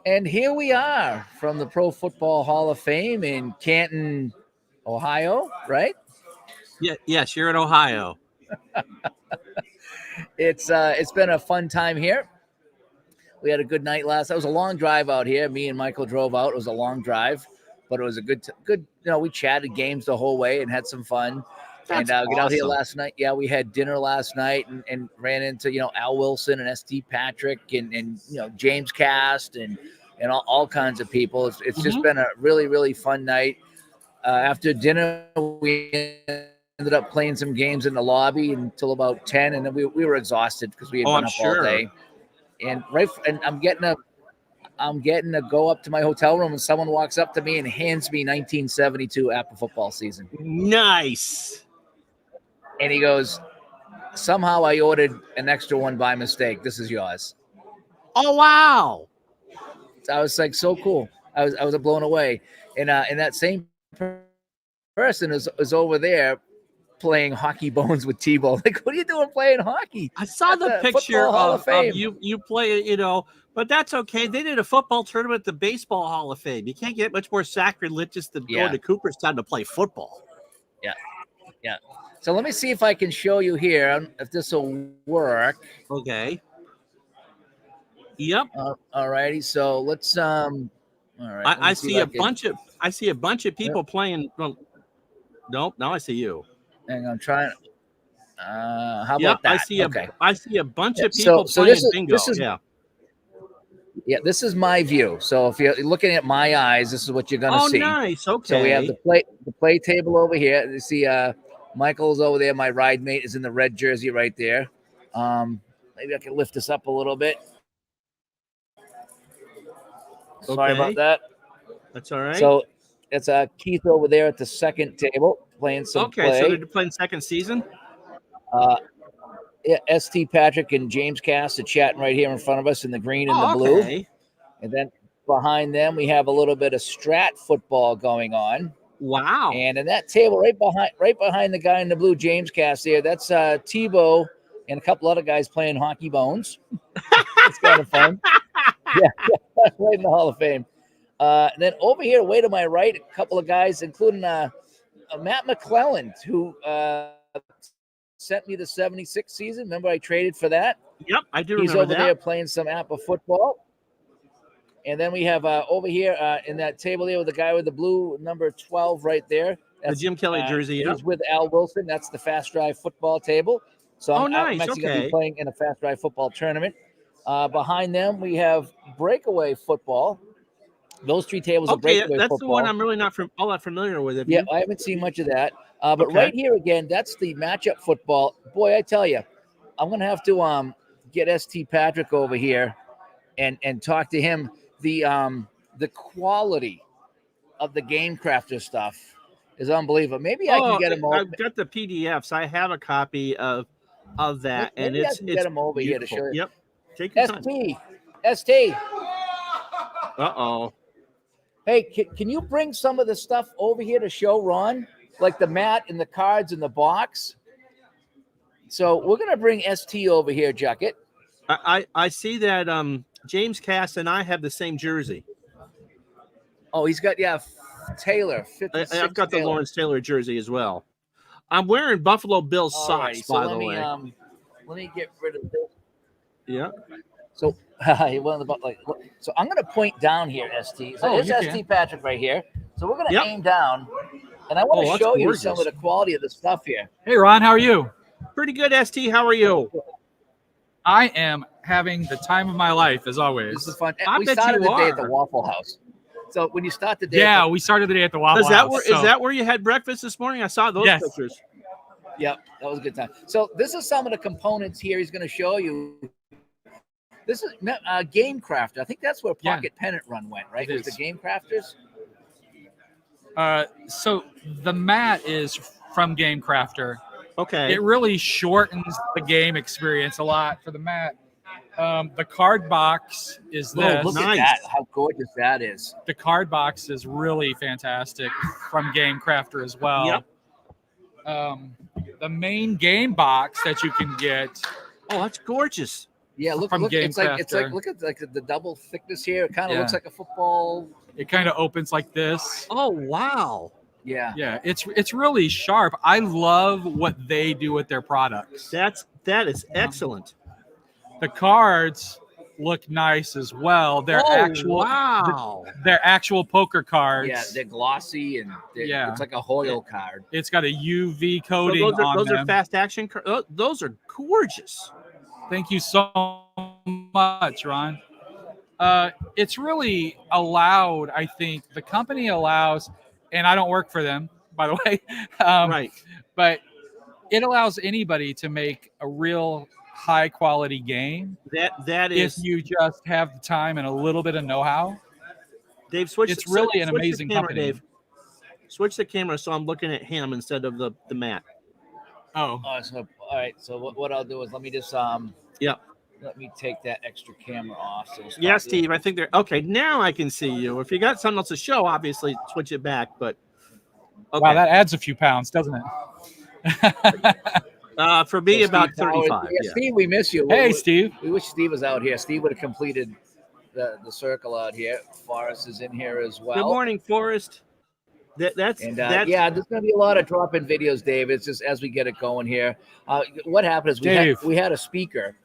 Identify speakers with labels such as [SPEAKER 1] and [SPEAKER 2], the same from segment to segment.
[SPEAKER 1] And here we are from the Pro Football Hall of Fame in Canton, Ohio, right?
[SPEAKER 2] Yeah, yes, you're in Ohio.
[SPEAKER 1] It's been a fun time here. We had a good night last. It was a long drive out here. Me and Michael drove out. It was a long drive, but it was a good. We chatted games the whole way and had some fun.
[SPEAKER 2] That's
[SPEAKER 1] and get out here
[SPEAKER 2] awesome.
[SPEAKER 1] last night. Yeah, we had dinner last night and ran into Al Wilson and St. Patrick and James Cast and all kinds of people. It's just been a really, really fun night. After dinner, we ended up playing some games in the lobby until about 10, and then we were exhausted because we had been up all day. And I'm getting to go up to my hotel room, and someone walks up to me and hands me 1972 Apple football season.
[SPEAKER 2] Nice.
[SPEAKER 1] And he goes, somehow I ordered an extra one by mistake. This is yours.
[SPEAKER 2] Oh, wow.
[SPEAKER 1] I was like, so cool. I was blown away. And that same person is over there playing hockey bones with Tebow. Like, what are you doing playing hockey?
[SPEAKER 2] I saw the picture of you play, but that's okay. They did a football tournament at the Baseball Hall of Fame. You can't get much more sacrilegious than going to Cooperstown to play football.
[SPEAKER 1] Yeah. So let me see if I can show you here if this will work.
[SPEAKER 2] Okay. Yep.
[SPEAKER 1] All righty. So let's all right.
[SPEAKER 2] I see a bunch of people playing. Well, nope. Now I see you.
[SPEAKER 1] And I'm trying. How about that?
[SPEAKER 2] I see a bunch of people playing bingo.
[SPEAKER 1] This is my view. So if you're looking at my eyes, this is what you're going to see.
[SPEAKER 2] Oh, nice. Okay.
[SPEAKER 1] So we have the play table over here. You see, Michael's over there. My ride mate is in the red jersey right there. Maybe I can lift this up a little bit. Sorry about that.
[SPEAKER 2] That's all right.
[SPEAKER 1] So it's Keith over there at the second table playing some play.
[SPEAKER 2] So they're playing second season?
[SPEAKER 1] St. Patrick and James Cast are chatting right here in front of us in the green and the blue. And then behind them, we have a little bit of Strat football going on.
[SPEAKER 2] Wow.
[SPEAKER 1] And in that table right behind the guy in the blue, James Cast there, that's Tebow and a couple other guys playing hockey bones. It's kind of fun. Yeah, right in the Hall of Fame. And then over here, way to my right, a couple of guys, including Matt McClelland, who sent me the 76 season. Remember I traded for that?
[SPEAKER 2] Yep, I do
[SPEAKER 1] He's
[SPEAKER 2] remember
[SPEAKER 1] over there playing some Apple football. And then we have over here in that table there with the guy with the blue number 12 right there. That's
[SPEAKER 2] the Jim Kelly jersey.
[SPEAKER 1] He's with Al Wilson. That's the Fast Drive football table. So I'm actually going to be playing in a Fast Drive football tournament. Behind them, we have breakaway football. Those three tables are breakaway football.
[SPEAKER 2] That's the one I'm really not all that familiar with.
[SPEAKER 1] I haven't seen much of that. But right here again, that's the matchup football. Boy, I tell you, I'm going to have to get St. Patrick over here and talk to him. The quality of the Game Crafter stuff is unbelievable. Maybe I can get him over.
[SPEAKER 2] I've got the PDFs. I have a copy of that,
[SPEAKER 1] maybe
[SPEAKER 2] and
[SPEAKER 1] I can get him over here to show you.
[SPEAKER 2] Yep. Take your time.
[SPEAKER 1] ST.
[SPEAKER 2] Uh-oh.
[SPEAKER 1] Hey, can you bring some of the stuff over here to show Ron? Like the mat and the cards in the box? So we're going to bring ST over here, Jucket.
[SPEAKER 2] I see that James Cass and I have the same jersey.
[SPEAKER 1] Oh, he's got, Taylor.
[SPEAKER 2] I've got the Lawrence Taylor jersey as well. I'm wearing Buffalo Bills socks, by the way.
[SPEAKER 1] Let me get rid of this.
[SPEAKER 2] Yeah.
[SPEAKER 1] So, so I'm going to point down here, ST. So there's ST Patrick right here. So we're going to aim down, and I want to show you some of the quality of the stuff here.
[SPEAKER 3] Hey, Ron, how are you?
[SPEAKER 2] Pretty good, ST. How are you?
[SPEAKER 3] I am having the time of my life, as always.
[SPEAKER 1] This is fun. We started the day at the Waffle House. So when you start the day,
[SPEAKER 3] we started the day at the Waffle House.
[SPEAKER 2] Is that where you had breakfast this morning? I saw those pictures.
[SPEAKER 1] Yep, that was a good time. So this is some of the components here he's going to show you. This is Game Crafter. I think that's where Pocket Pennant Run went, right? It was the Game Crafters.
[SPEAKER 3] So the mat is from Game Crafter.
[SPEAKER 2] Okay.
[SPEAKER 3] It really shortens the game experience a lot for the mat. The card box is this.
[SPEAKER 1] Look at that! How gorgeous that is.
[SPEAKER 3] The card box is really fantastic from Game Crafter as well.
[SPEAKER 2] Yep.
[SPEAKER 3] The main game box that you can get.
[SPEAKER 2] Oh, that's gorgeous.
[SPEAKER 1] Yeah, look,
[SPEAKER 3] Game
[SPEAKER 1] it's like look at like the double thickness here. It kind of looks like a football.
[SPEAKER 3] It kind of opens like this.
[SPEAKER 2] Oh wow.
[SPEAKER 1] Yeah.
[SPEAKER 3] Yeah, it's really sharp. I love what they do with their products.
[SPEAKER 2] That is excellent.
[SPEAKER 3] The cards look nice as well. They're actual poker cards.
[SPEAKER 1] Yeah, they're glossy and it's like a Hoyle card.
[SPEAKER 3] It's got a UV coating
[SPEAKER 2] so those
[SPEAKER 3] them.
[SPEAKER 2] are fast action cards. Those are gorgeous.
[SPEAKER 3] Thank you so much, Ron. It's really allowed, I think, the company allows, and I don't work for them, by the way,
[SPEAKER 2] Right.
[SPEAKER 3] but it allows anybody to make a real high quality game.
[SPEAKER 2] That is,
[SPEAKER 3] if you just have the time and a little bit of know-how.
[SPEAKER 2] Dave,
[SPEAKER 3] it's really an amazing company.
[SPEAKER 2] Dave. Switch the camera so I'm looking at him instead of the mat.
[SPEAKER 3] Oh,
[SPEAKER 1] so all right. So what I'll do is let me just let me take that extra camera off. So
[SPEAKER 2] yeah, Steve, I think they're okay. Now I can see you. If you got something else to show, obviously switch it back. But
[SPEAKER 3] okay. Wow, that adds a few pounds, doesn't it?
[SPEAKER 2] For me, about 35.
[SPEAKER 1] Yeah, Steve, we miss you.
[SPEAKER 3] Hey, Steve.
[SPEAKER 1] We wish Steve was out here. Steve would have completed the circle out here. Forrest is in here as well.
[SPEAKER 2] Good morning, Forrest. That's
[SPEAKER 1] yeah, there's going to be a lot of drop-in videos, Dave. It's just as we get it going here. What happened is we had a speaker,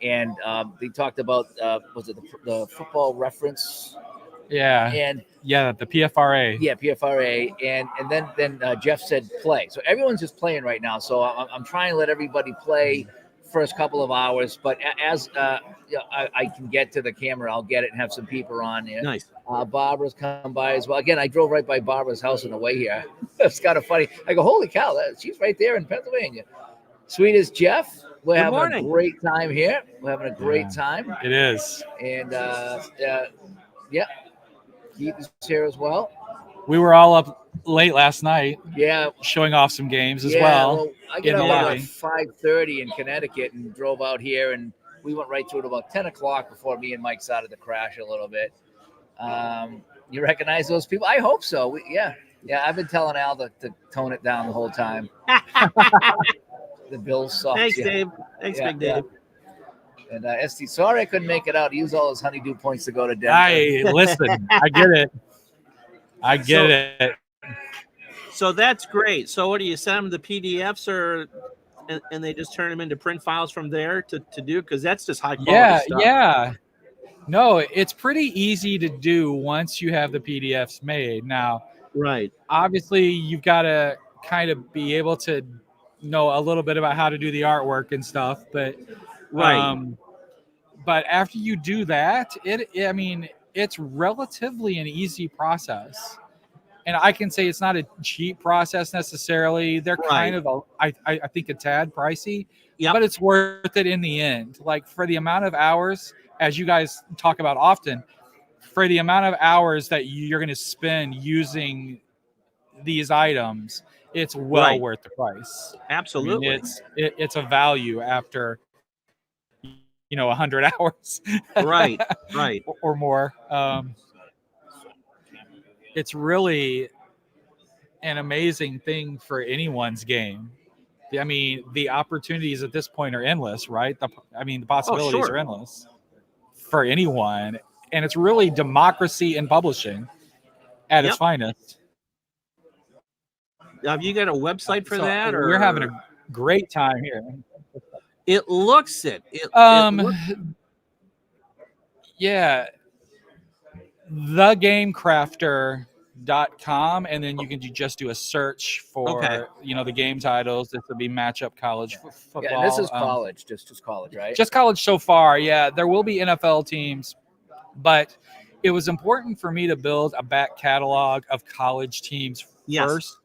[SPEAKER 1] and they talked about was it the football reference?
[SPEAKER 3] Yeah.
[SPEAKER 1] And
[SPEAKER 3] the PFRA.
[SPEAKER 1] Yeah, PFRA, and then Jeff said play. So everyone's just playing right now. So I'm trying to let everybody play first couple of hours, but as I can get to the camera, I'll get it and have some people on there.
[SPEAKER 2] Nice.
[SPEAKER 1] Barbara's come by as well. Again, I drove right by Barbara's house on the way here. It's kind of funny. I go, holy cow, she's right there in Pennsylvania. Sweet as Jeff. We're having a great time here. We're having a great time.
[SPEAKER 3] It is.
[SPEAKER 1] And Keith is here as well.
[SPEAKER 3] We were all up late last night.
[SPEAKER 1] Yeah.
[SPEAKER 3] Showing off some games as well.
[SPEAKER 1] I got up at 5:30 in Connecticut and drove out here, and we went right through at about 10 o'clock before me and Mike started to crash a little bit. You recognize those people? I hope so. Yeah, I've been telling Al to tone it down the whole time. The Bills suck.
[SPEAKER 2] Thanks, Dave. Thanks, Big Dave.
[SPEAKER 1] And ST, sorry I couldn't make it out. Use all those honeydew points to go to Denver.
[SPEAKER 3] Hey, listen, I get it. I get it.
[SPEAKER 2] So that's great. So what do you send them the PDFs and they just turn them into print files from there to do? Because that's just high quality stuff.
[SPEAKER 3] Yeah. No, it's pretty easy to do once you have the PDFs made. Now,
[SPEAKER 2] right.
[SPEAKER 3] Obviously, you've got to kind of be able to know a little bit about how to do the artwork and stuff. But but after you do that, it's relatively an easy process. And I can say it's not a cheap process necessarily. They're kind of, I think, a tad pricey, but it's worth it in the end. Like for the amount of hours, as you guys talk about often, for the amount of hours that you're going to spend using these items, it's well worth the price.
[SPEAKER 2] Absolutely.
[SPEAKER 3] I mean, it's a value after 100 hours.
[SPEAKER 2] Right.
[SPEAKER 3] or more. It's really an amazing thing for anyone's game. I mean, the opportunities at this point are endless, right? The possibilities are endless for anyone. And it's really democracy in publishing at its finest.
[SPEAKER 2] Have you got a website for that? Or
[SPEAKER 3] we're having a great time here.
[SPEAKER 2] It looks it.
[SPEAKER 3] Yeah. thegamecrafter.com, and then you can just do a search for the game titles. This would be matchup college football.
[SPEAKER 1] Yeah, and this is college, just college, right?
[SPEAKER 3] Just college so far. Yeah, there will be NFL teams, but it was important for me to build a back catalog of college teams first,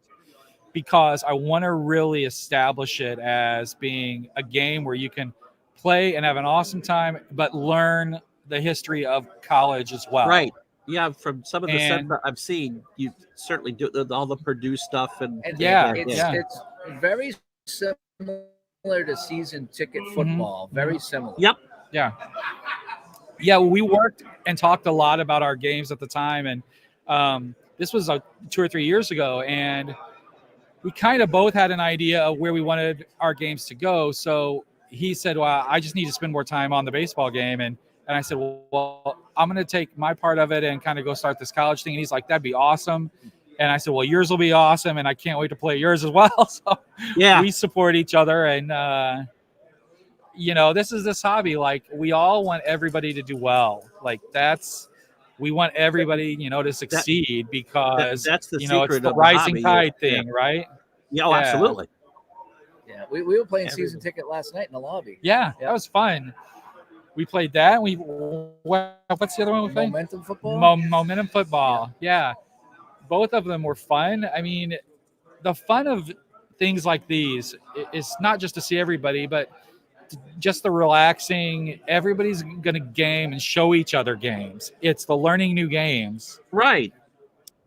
[SPEAKER 3] because I want to really establish it as being a game where you can play and have an awesome time, but learn the history of college as well.
[SPEAKER 2] Right. Yeah, from some of the stuff that I've seen, you certainly do all the Purdue stuff,
[SPEAKER 1] it's very similar to season ticket football. Very similar.
[SPEAKER 2] Yep.
[SPEAKER 3] Yeah. We worked and talked a lot about our games at the time, and this was 2 or 3 years ago, and we kind of both had an idea of where we wanted our games to go. So he said, well, I just need to spend more time on the baseball game. And I said, well, I'm going to take my part of it and kind of go start this college thing. And he's like, that'd be awesome. And I said, well, yours will be awesome. And I can't wait to play yours as well. So we support each other. And, this is this hobby. Like, we all want everybody to do well. Like, we want everybody, to succeed because
[SPEAKER 2] that's the
[SPEAKER 3] it's the rising tide thing, right?
[SPEAKER 2] Yeah, absolutely.
[SPEAKER 1] Yeah, we were playing season ticket last night in the lobby.
[SPEAKER 3] Yeah, that was fun. We played that. What's the other one we played?
[SPEAKER 1] Momentum football.
[SPEAKER 3] Momentum football. Yeah, both of them were fun. I mean, the fun of things like these is not just to see everybody, but just the relaxing. Everybody's going to game and show each other games. It's the learning new games.
[SPEAKER 2] Right.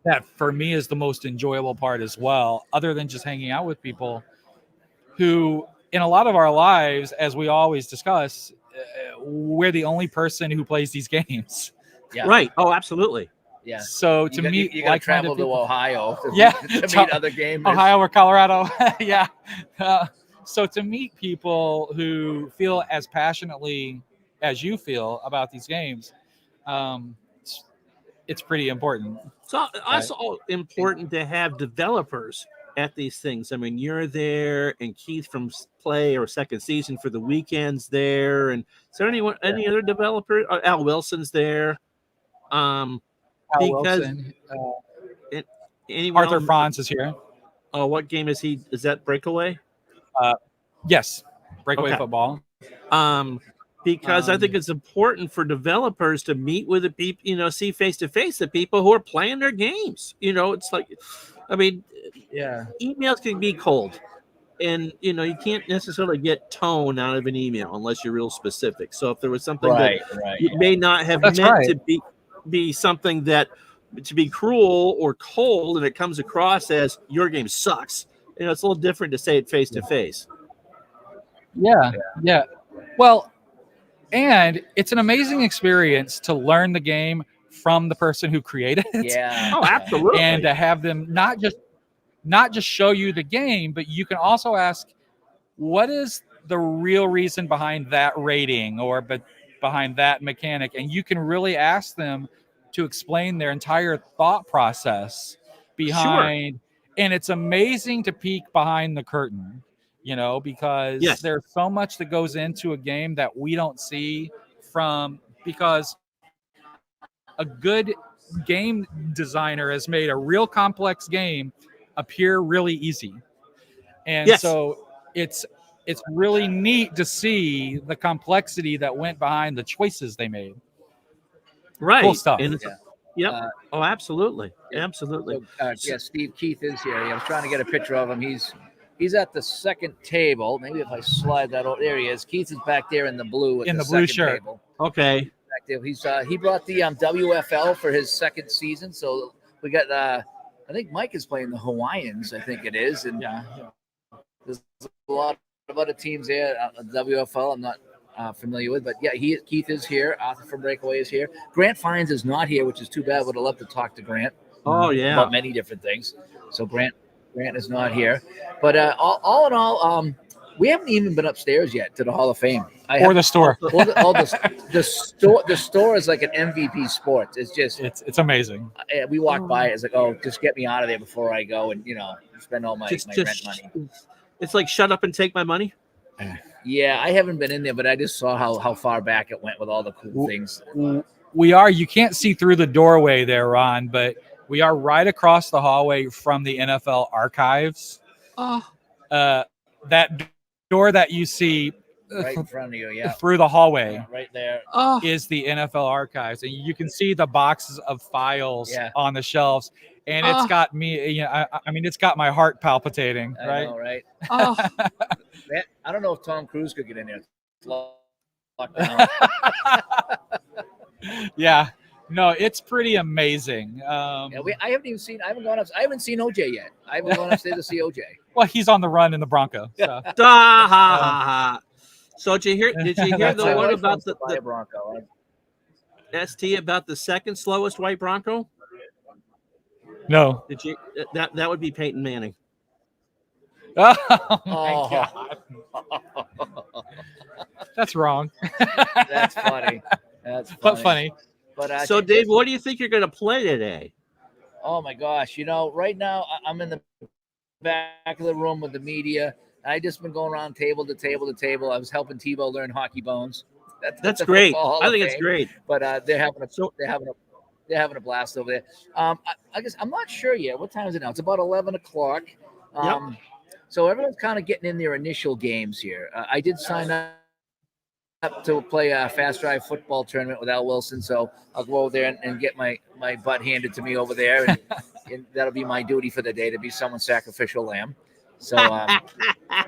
[SPEAKER 3] That for me is the most enjoyable part as well, other than just hanging out with people who, in a lot of our lives, as we always discuss, we're the only person who plays these games.
[SPEAKER 1] Yeah.
[SPEAKER 2] Right. Oh, absolutely.
[SPEAKER 1] Yeah.
[SPEAKER 3] So to meet,
[SPEAKER 1] you got to travel to Ohio to meet other gamers.
[SPEAKER 3] Ohio or Colorado. Yeah. So to meet people who feel as passionately as you feel about these games, it's pretty important.
[SPEAKER 2] So also important to have developers at these things. I mean, you're there, and Keith from Play or Second Season for the weekends there. And is there any other developer? Al Wilson's there.
[SPEAKER 3] Al Wilson. Arthur Franz is here.
[SPEAKER 2] Oh, what game is he? Is that Breakaway?
[SPEAKER 3] Yes, Breakaway football.
[SPEAKER 2] Because I think it's important for developers to meet with the people, see face to face the people who are playing their games. It's like, I mean, emails can be cold, and you can't necessarily get tone out of an email unless you're real specific. So if there was something that you may not have meant to be something that to be cruel or cold, and it comes across as your game sucks, it's a little different to say it face to face.
[SPEAKER 3] Yeah. Well, and it's an amazing experience to learn the game from the person who created it.
[SPEAKER 1] Yeah.
[SPEAKER 2] Oh, absolutely.
[SPEAKER 3] And to have them not just show you the game, but you can also ask, what is the real reason behind that rating or behind that mechanic? And you can really ask them to explain their entire thought process behind. And it's amazing to peek behind the curtain. Because there's so much that goes into a game that we don't see because a good game designer has made a real complex game appear really easy. And so it's really neat to see the complexity that went behind the choices they made.
[SPEAKER 2] Right.
[SPEAKER 3] Cool stuff.
[SPEAKER 2] Oh, absolutely. Absolutely.
[SPEAKER 1] So, Steve Keith is here. I was trying to get a picture of him. He's at the second table. Maybe if I slide that over, there he is. Keith is back there in the blue.
[SPEAKER 3] In the blue shirt.
[SPEAKER 1] Table.
[SPEAKER 2] Okay.
[SPEAKER 1] Back there. He brought the WFL for his second season. So we got I think Mike is playing the Hawaiians. I think it is, and there's a lot of other teams there. WFL I'm not familiar with, but Keith is here. Arthur from Breakaway is here. Grant Fines is not here, which is too bad. Would have loved to talk to Grant.
[SPEAKER 2] Oh yeah,
[SPEAKER 1] about many different things. So Grant is not here, but all in all, we haven't even been upstairs yet to the Hall of Fame.
[SPEAKER 3] The store.
[SPEAKER 1] The store is like an MVP Sports. It's just
[SPEAKER 3] it's amazing.
[SPEAKER 1] We walk by, it's like, oh, just get me out of there before I go and spend all my rent money.
[SPEAKER 2] It's like, shut up and take my money.
[SPEAKER 1] Yeah, I haven't been in there, but I just saw how far back it went with all the cool things.
[SPEAKER 3] You can't see through the doorway there, Ron, but we are right across the hallway from the NFL archives. That door that you see
[SPEAKER 1] right in front of you,
[SPEAKER 3] through the hallway,
[SPEAKER 1] right there,
[SPEAKER 3] is the NFL archives, and you can see the boxes of files on the shelves, and it's got me. I mean, it's got my heart palpitating. Right?
[SPEAKER 1] I know, right? I don't know if Tom Cruise could get in there. It's locked down.
[SPEAKER 3] Yeah. No, it's pretty amazing.
[SPEAKER 1] I haven't seen OJ yet. I haven't gone upstairs to see OJ.
[SPEAKER 3] Well, he's on the run in the Bronco. So,
[SPEAKER 2] so did you hear the one about the
[SPEAKER 1] Bronco?
[SPEAKER 2] ST about the second slowest white Bronco?
[SPEAKER 3] No.
[SPEAKER 2] Did you? That would be Peyton Manning.
[SPEAKER 3] Oh my God. That's wrong.
[SPEAKER 1] That's funny. That's funny.
[SPEAKER 3] But funny.
[SPEAKER 1] But
[SPEAKER 2] so, Dave, what do you think you're going to play today?
[SPEAKER 1] Oh my gosh! Right now I'm in the back of the room with the media. I just been going around table to table to table. I was helping Tebow learn hockey bones.
[SPEAKER 2] That's great. I think it's great.
[SPEAKER 1] But they're having a blast over there. I guess I'm not sure yet. What time is it now? It's about 11 o'clock.
[SPEAKER 2] Yep.
[SPEAKER 1] So everyone's kind of getting in their initial games here. I did sign up to play a fast drive football tournament with Al Wilson, so I'll go over there and get my butt handed to me over there, and that'll be my duty for the day, to be someone's sacrificial lamb. So,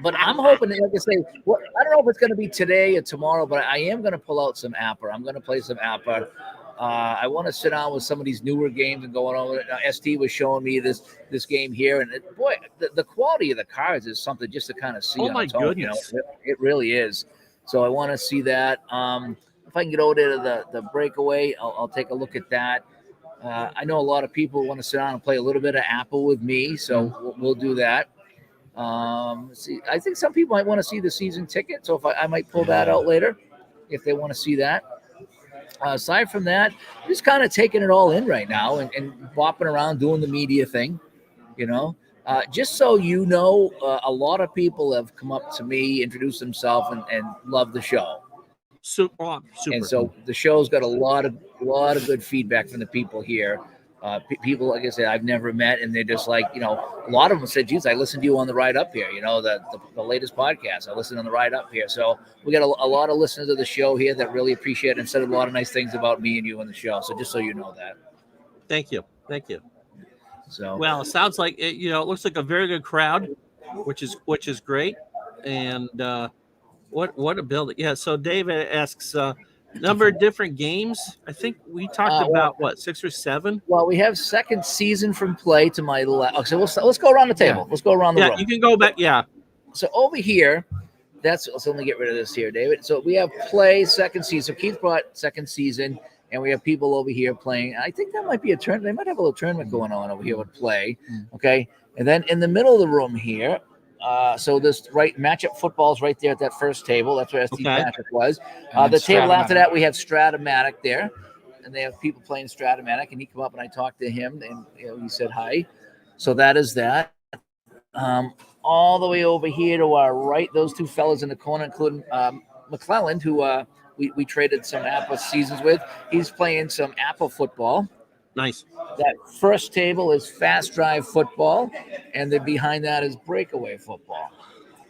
[SPEAKER 1] but I'm hoping, like I say, I don't know if it's going to be today or tomorrow, but I am going to pull out some APA. I'm going to play some APA. I want to sit down with some of these newer games and going over it. ST was showing me this game here, and boy, the quality of the cards is something just to kind of see.
[SPEAKER 2] Oh my goodness!
[SPEAKER 1] It really is. So I want to see that. If I can get over there to the breakaway, I'll take a look at that. I know a lot of people want to sit down and play a little bit of Apple with me, so we'll do that. See, I think some people might want to see the season ticket, so if I might pull that out later if they want to see that. Aside from that, just kind of taking it all in right now and bopping around doing the media thing, just so you know, a lot of people have come up to me, introduced themselves, and love the show.
[SPEAKER 2] Super.
[SPEAKER 1] And so the show's got a lot of good feedback from the people here. People, like I said, I've never met, and they're just like, a lot of them said, geez, I listened to you on the ride up here, the latest podcast. I listened on the ride up here. So we got a lot of listeners of the show here that really appreciate it and said a lot of nice things about me and you on the show. So just so you know that.
[SPEAKER 2] Thank you.
[SPEAKER 1] So,
[SPEAKER 2] well, it sounds like it looks like a very good crowd, which is great. And what a building. Yeah. So David asks, number of different games. I think we talked about 6 or 7.
[SPEAKER 1] Well, we have second season from play to my left. Okay, so let's go around the table. Yeah. Let's go around the room.
[SPEAKER 2] Yeah, you can go back. Yeah.
[SPEAKER 1] So over here, let's only get rid of this here, David. So we have play second season. So Keith brought second season, and we have people over here playing. I think that might be a tournament. They might have a little tournament going on over here with play. Okay, and then in the middle of the room here. So this matchup football is right there at that first table. That's where ST Patrick was. The table after that, we have Stratomatic there, and they have people playing Stratomatic. And he came up and I talked to him, and he said hi. So that is that. All the way over here to our right, those two fellas in the corner, including McClelland, who we traded some Apple seasons with. He's playing some Apple football.
[SPEAKER 2] Nice.
[SPEAKER 1] That first table is fast drive football, and then behind that is breakaway football.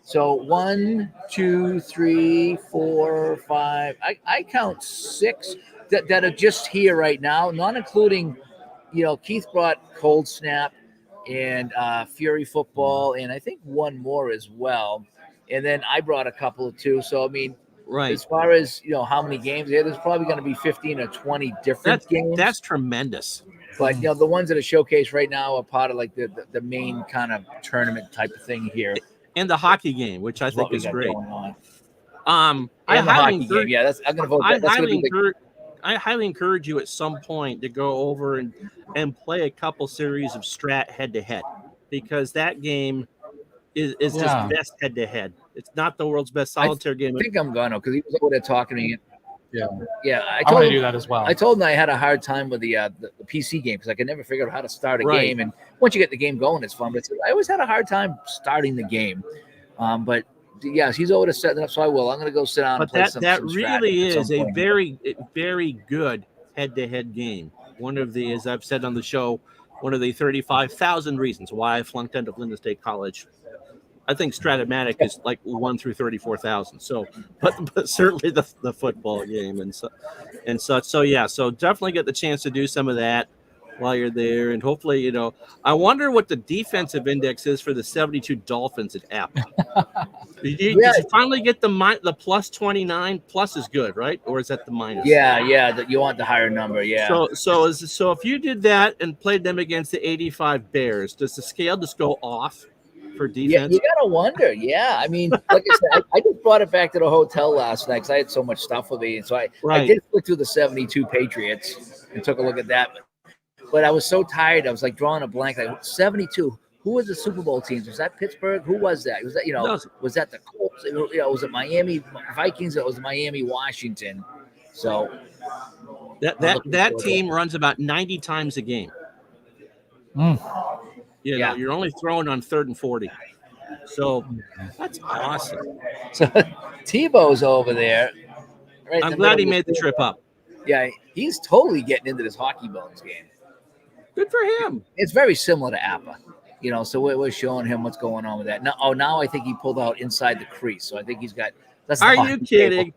[SPEAKER 1] So 1, 2, 3, 4, 5. I count 6 that are just here right now, not including, Keith brought Cold Snap and Fury football, and I think one more as well. And then I brought a couple too. So I mean.
[SPEAKER 2] Right.
[SPEAKER 1] As far as how many games, there's probably going to be 15 or 20 different games.
[SPEAKER 2] That's tremendous.
[SPEAKER 1] But the ones that are showcased right now are part of like the main kind of tournament type of thing here.
[SPEAKER 2] And the hockey game, which I think is great.
[SPEAKER 1] I highly encourage. Yeah, I'm going to vote.
[SPEAKER 2] I highly encourage you at some point to go over and play a couple series of Strat head to head, because that game is just best head to head. It's not the world's best solitaire game.
[SPEAKER 1] I think I'm going to, because he was over there talking to me. Yeah.
[SPEAKER 3] I told him to do that as well.
[SPEAKER 1] I told him I had a hard time with the PC game because I could never figure out how to start a game. And once you get the game going, it's fun. But I always had a hard time starting the game. But yes, he's over to set it up, so I will. I'm going to go sit down and play some. That
[SPEAKER 2] really is a very, very good head-to-head game. One of the, as I've said on the show, one of the 35,000 reasons why I flunked out of Linda State College. I think Stratomatic is like 1 through 34,000. So, but certainly the football game and such. So yeah, so definitely get the chance to do some of that while you're there, and hopefully, I wonder what the defensive index is for the 72 Dolphins at Apple. Did you finally get the plus 29? Plus is good, right? Or is that the minus?
[SPEAKER 1] Yeah. You want the higher number, yeah.
[SPEAKER 2] So if you did that and played them against the 85 Bears, does the scale just go off? For defense?
[SPEAKER 1] Yeah, you gotta wonder. Yeah, I mean, like I said, I just brought it back to the hotel last night because I had so much stuff with me, and so I did flip through the 72 Patriots and took a look at that. But I was so tired, I was like drawing a blank. Like 72, who was the Super Bowl teams? Was that Pittsburgh? Who was that? Was that was that the Colts? Was it Miami Vikings? It was Miami Washington. So
[SPEAKER 2] that team runs about 90 times a game. You're only throwing on 3rd and 40. So that's awesome.
[SPEAKER 1] So Tebow's over there.
[SPEAKER 2] Right, I'm glad he made the trip up.
[SPEAKER 1] Yeah, he's totally getting into this hockey bones game.
[SPEAKER 2] Good for him.
[SPEAKER 1] It's very similar to Appa. So we're showing him what's going on with that. Now I think he pulled out inside the crease. So I think he's got.
[SPEAKER 2] Are you kidding?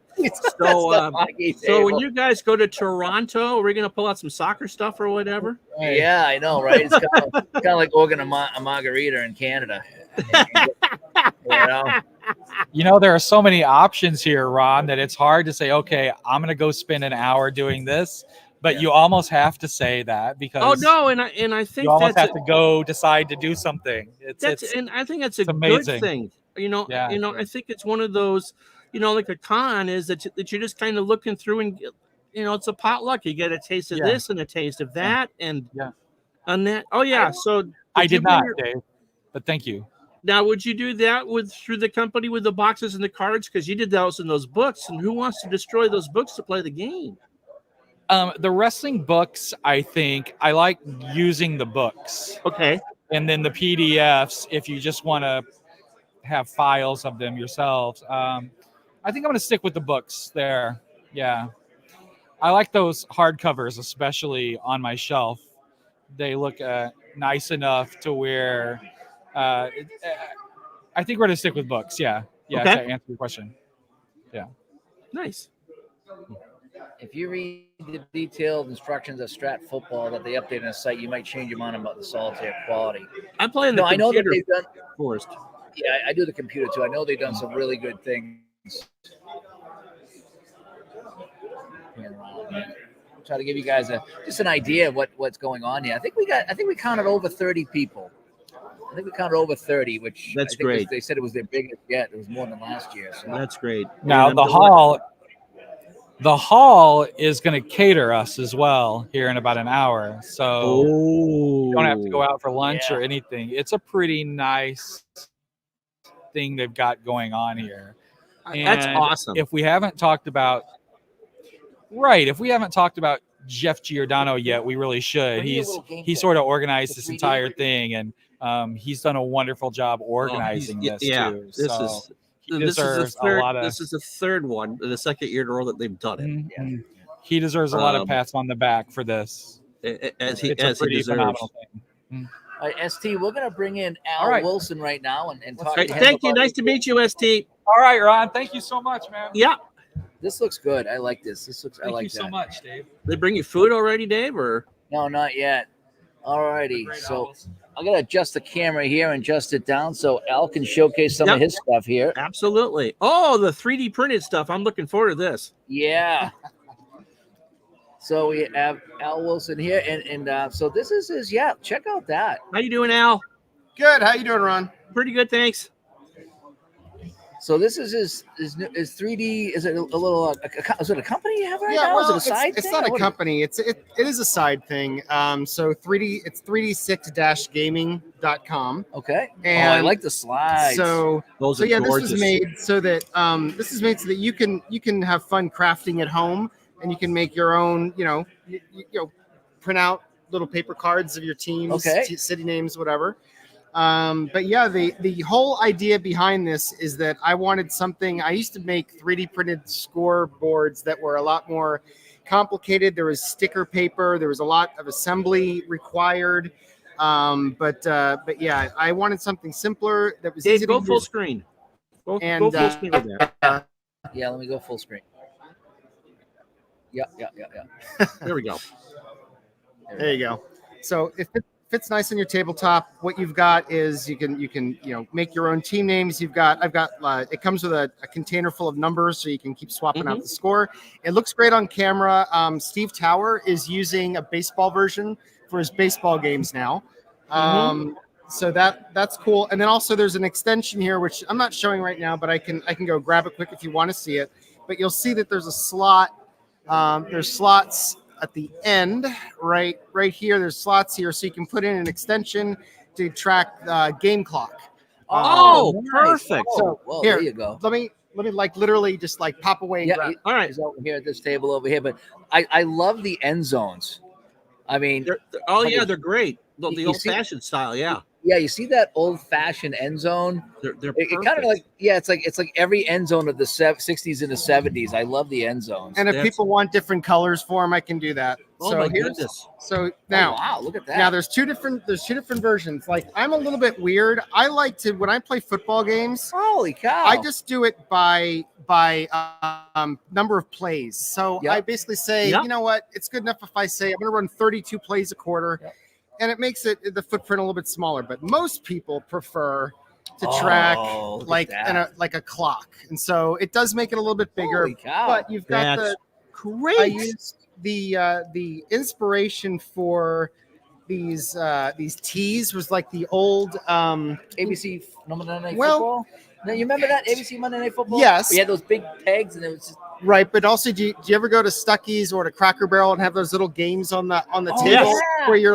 [SPEAKER 2] So when you guys go to Toronto, are we going to pull out some soccer stuff or whatever?
[SPEAKER 1] Yeah, I know, right? It's kind of like ordering a margarita in Canada.
[SPEAKER 3] There are so many options here, Ron, that it's hard to say, okay, I'm going to go spend an hour doing this. But you almost have to say that because
[SPEAKER 2] and I think
[SPEAKER 3] you almost have to go decide to do something.
[SPEAKER 2] And I think that's a good thing. I think it's one of those, like a con is that you're just kind of looking through and it's a potluck. You get a taste of this and a taste of that and that. Oh yeah. So
[SPEAKER 3] I did not, Dave, but thank you.
[SPEAKER 2] Now, would you do that through the company with the boxes and the cards? Because you did those in those books, and who wants to destroy those books to play the game?
[SPEAKER 3] The wrestling books, I think I like using the books.
[SPEAKER 2] Okay.
[SPEAKER 3] And then the PDFs, if you just want to have files of them yourselves. I think I'm going to stick with the books there. Yeah. I like those hardcovers, especially on my shelf. They look nice enough to where I think we're going to stick with books. Yeah. Yeah. Okay. To answer your question. Yeah.
[SPEAKER 2] Nice.
[SPEAKER 1] If you read the detailed instructions of Strat Football that they update on the site, you might change your mind about the solitaire quality.
[SPEAKER 2] I'm playing the computer.
[SPEAKER 1] I know that they've done.
[SPEAKER 2] Forced.
[SPEAKER 1] Yeah, I do the computer too. I know they've done some really good things. Try to give you guys just an idea of what's going on here. I think we counted over 30 people. I think we counted over 30, which
[SPEAKER 2] that's great.
[SPEAKER 1] They said it was their biggest yet. It was more than last year. So
[SPEAKER 2] that's great.
[SPEAKER 3] Now the hall is going to cater us as well here in about an hour. So you don't have to go out for lunch or anything. It's a pretty nice thing they've got going on here. And
[SPEAKER 2] that's awesome.
[SPEAKER 3] If we haven't talked about Jeff Giordano yet, we really should. He sort of organized this entire thing, and he's done a wonderful job organizing this too. This is the third one, the second year in a row that they've done it. Mm-hmm. He deserves a lot of pats on the back for this.
[SPEAKER 2] As he deserves.
[SPEAKER 3] Phenomenal thing.
[SPEAKER 1] All right, ST, we're going to bring in Al Wilson right now and talk to him.
[SPEAKER 2] Thank you. Nice to meet you, ST.
[SPEAKER 3] All right, Ron. Thank you so much, man.
[SPEAKER 2] Yeah.
[SPEAKER 1] This looks good. I like this.
[SPEAKER 3] Thank you so much, Dave.
[SPEAKER 2] They bring you food already, Dave, or?
[SPEAKER 1] No, not yet. All righty. So I'm going to adjust the camera here and adjust it down so Al can showcase some of his stuff here.
[SPEAKER 2] Absolutely. Oh, the 3D printed stuff. I'm looking forward to this.
[SPEAKER 1] Yeah. So we have Al Wilson here. And so this is his, check out that.
[SPEAKER 2] How you doing, Al?
[SPEAKER 4] Good. How you doing, Ron?
[SPEAKER 2] Pretty good, thanks.
[SPEAKER 1] So this is his 3D. Is it a little? Is it a company you have right now?
[SPEAKER 4] Well,
[SPEAKER 1] is it a side
[SPEAKER 4] it's
[SPEAKER 1] thing?
[SPEAKER 4] Not a company. It is a side thing. So 3D. It's 3d6-gaming.com.
[SPEAKER 1] Okay.
[SPEAKER 4] And
[SPEAKER 1] I like the slides.
[SPEAKER 4] So
[SPEAKER 2] those are gorgeous.
[SPEAKER 4] This is made so that you can have fun crafting at home, and you can make your own. You print out little paper cards of your teams, city names, whatever. But yeah, the whole idea behind this is that I wanted something. I used to make 3D printed scoreboards that were a lot more complicated. There was sticker paper. There was a lot of assembly required. But yeah, I wanted something simpler that was easy to use.
[SPEAKER 2] Full screen. Go full screen with that.
[SPEAKER 1] Yeah, let me go full screen. Yeah.
[SPEAKER 2] There we go.
[SPEAKER 4] There you go. So if it fits nice on your tabletop, what you've got is you can make your own team names. It comes with a container full of numbers, so you can keep swapping out the score. It looks great on camera. Steve Tower is using a baseball version for his baseball games now. So that's cool. And then also there's an extension here, which I'm not showing right now, but I can go grab it quick if you want to see it. But you'll see that there's a slot. There's slots at the end, right here. There's slots here, so you can put in an extension. track game clock.
[SPEAKER 2] Oh,
[SPEAKER 1] nice.
[SPEAKER 2] perfect.
[SPEAKER 4] So
[SPEAKER 1] Well,
[SPEAKER 4] here,
[SPEAKER 1] there you go.
[SPEAKER 4] Let me like literally just like pop away. And
[SPEAKER 1] Yeah,
[SPEAKER 4] grab.
[SPEAKER 2] All right.
[SPEAKER 1] he's over here at this table over here. But I love the end zones. I mean,
[SPEAKER 2] They're great. The
[SPEAKER 1] You
[SPEAKER 2] old-fashioned style, yeah.
[SPEAKER 1] Yeah, you see that old-fashioned end zone.
[SPEAKER 2] They're
[SPEAKER 1] It kind of like it's like every end zone of the 60s and the 70s. I love the end zones.
[SPEAKER 4] And if people want different colors for them, I can do that.
[SPEAKER 2] Oh my goodness!
[SPEAKER 4] So now,
[SPEAKER 1] wow, look at that.
[SPEAKER 4] Now there's two different versions. Like I'm a little bit weird. I like to when I play football games.
[SPEAKER 1] Holy cow!
[SPEAKER 4] I just do it by number of plays. So I basically say, you know what? It's good enough if I say I'm going to run 32 plays a quarter. Yep. And it makes the footprint a little bit smaller, but most people prefer to track like a clock, and so it does make it a little bit bigger. But you've got
[SPEAKER 2] great.
[SPEAKER 4] I used the inspiration for these tees was like the old
[SPEAKER 1] ABC Monday Night Football. Now, you remember that ABC Monday Night Football?
[SPEAKER 4] Yes.
[SPEAKER 1] We had those big pegs, and it was just
[SPEAKER 4] right. But also, do you ever go to Stuckey's or to Cracker Barrel and have those little games on the table where you're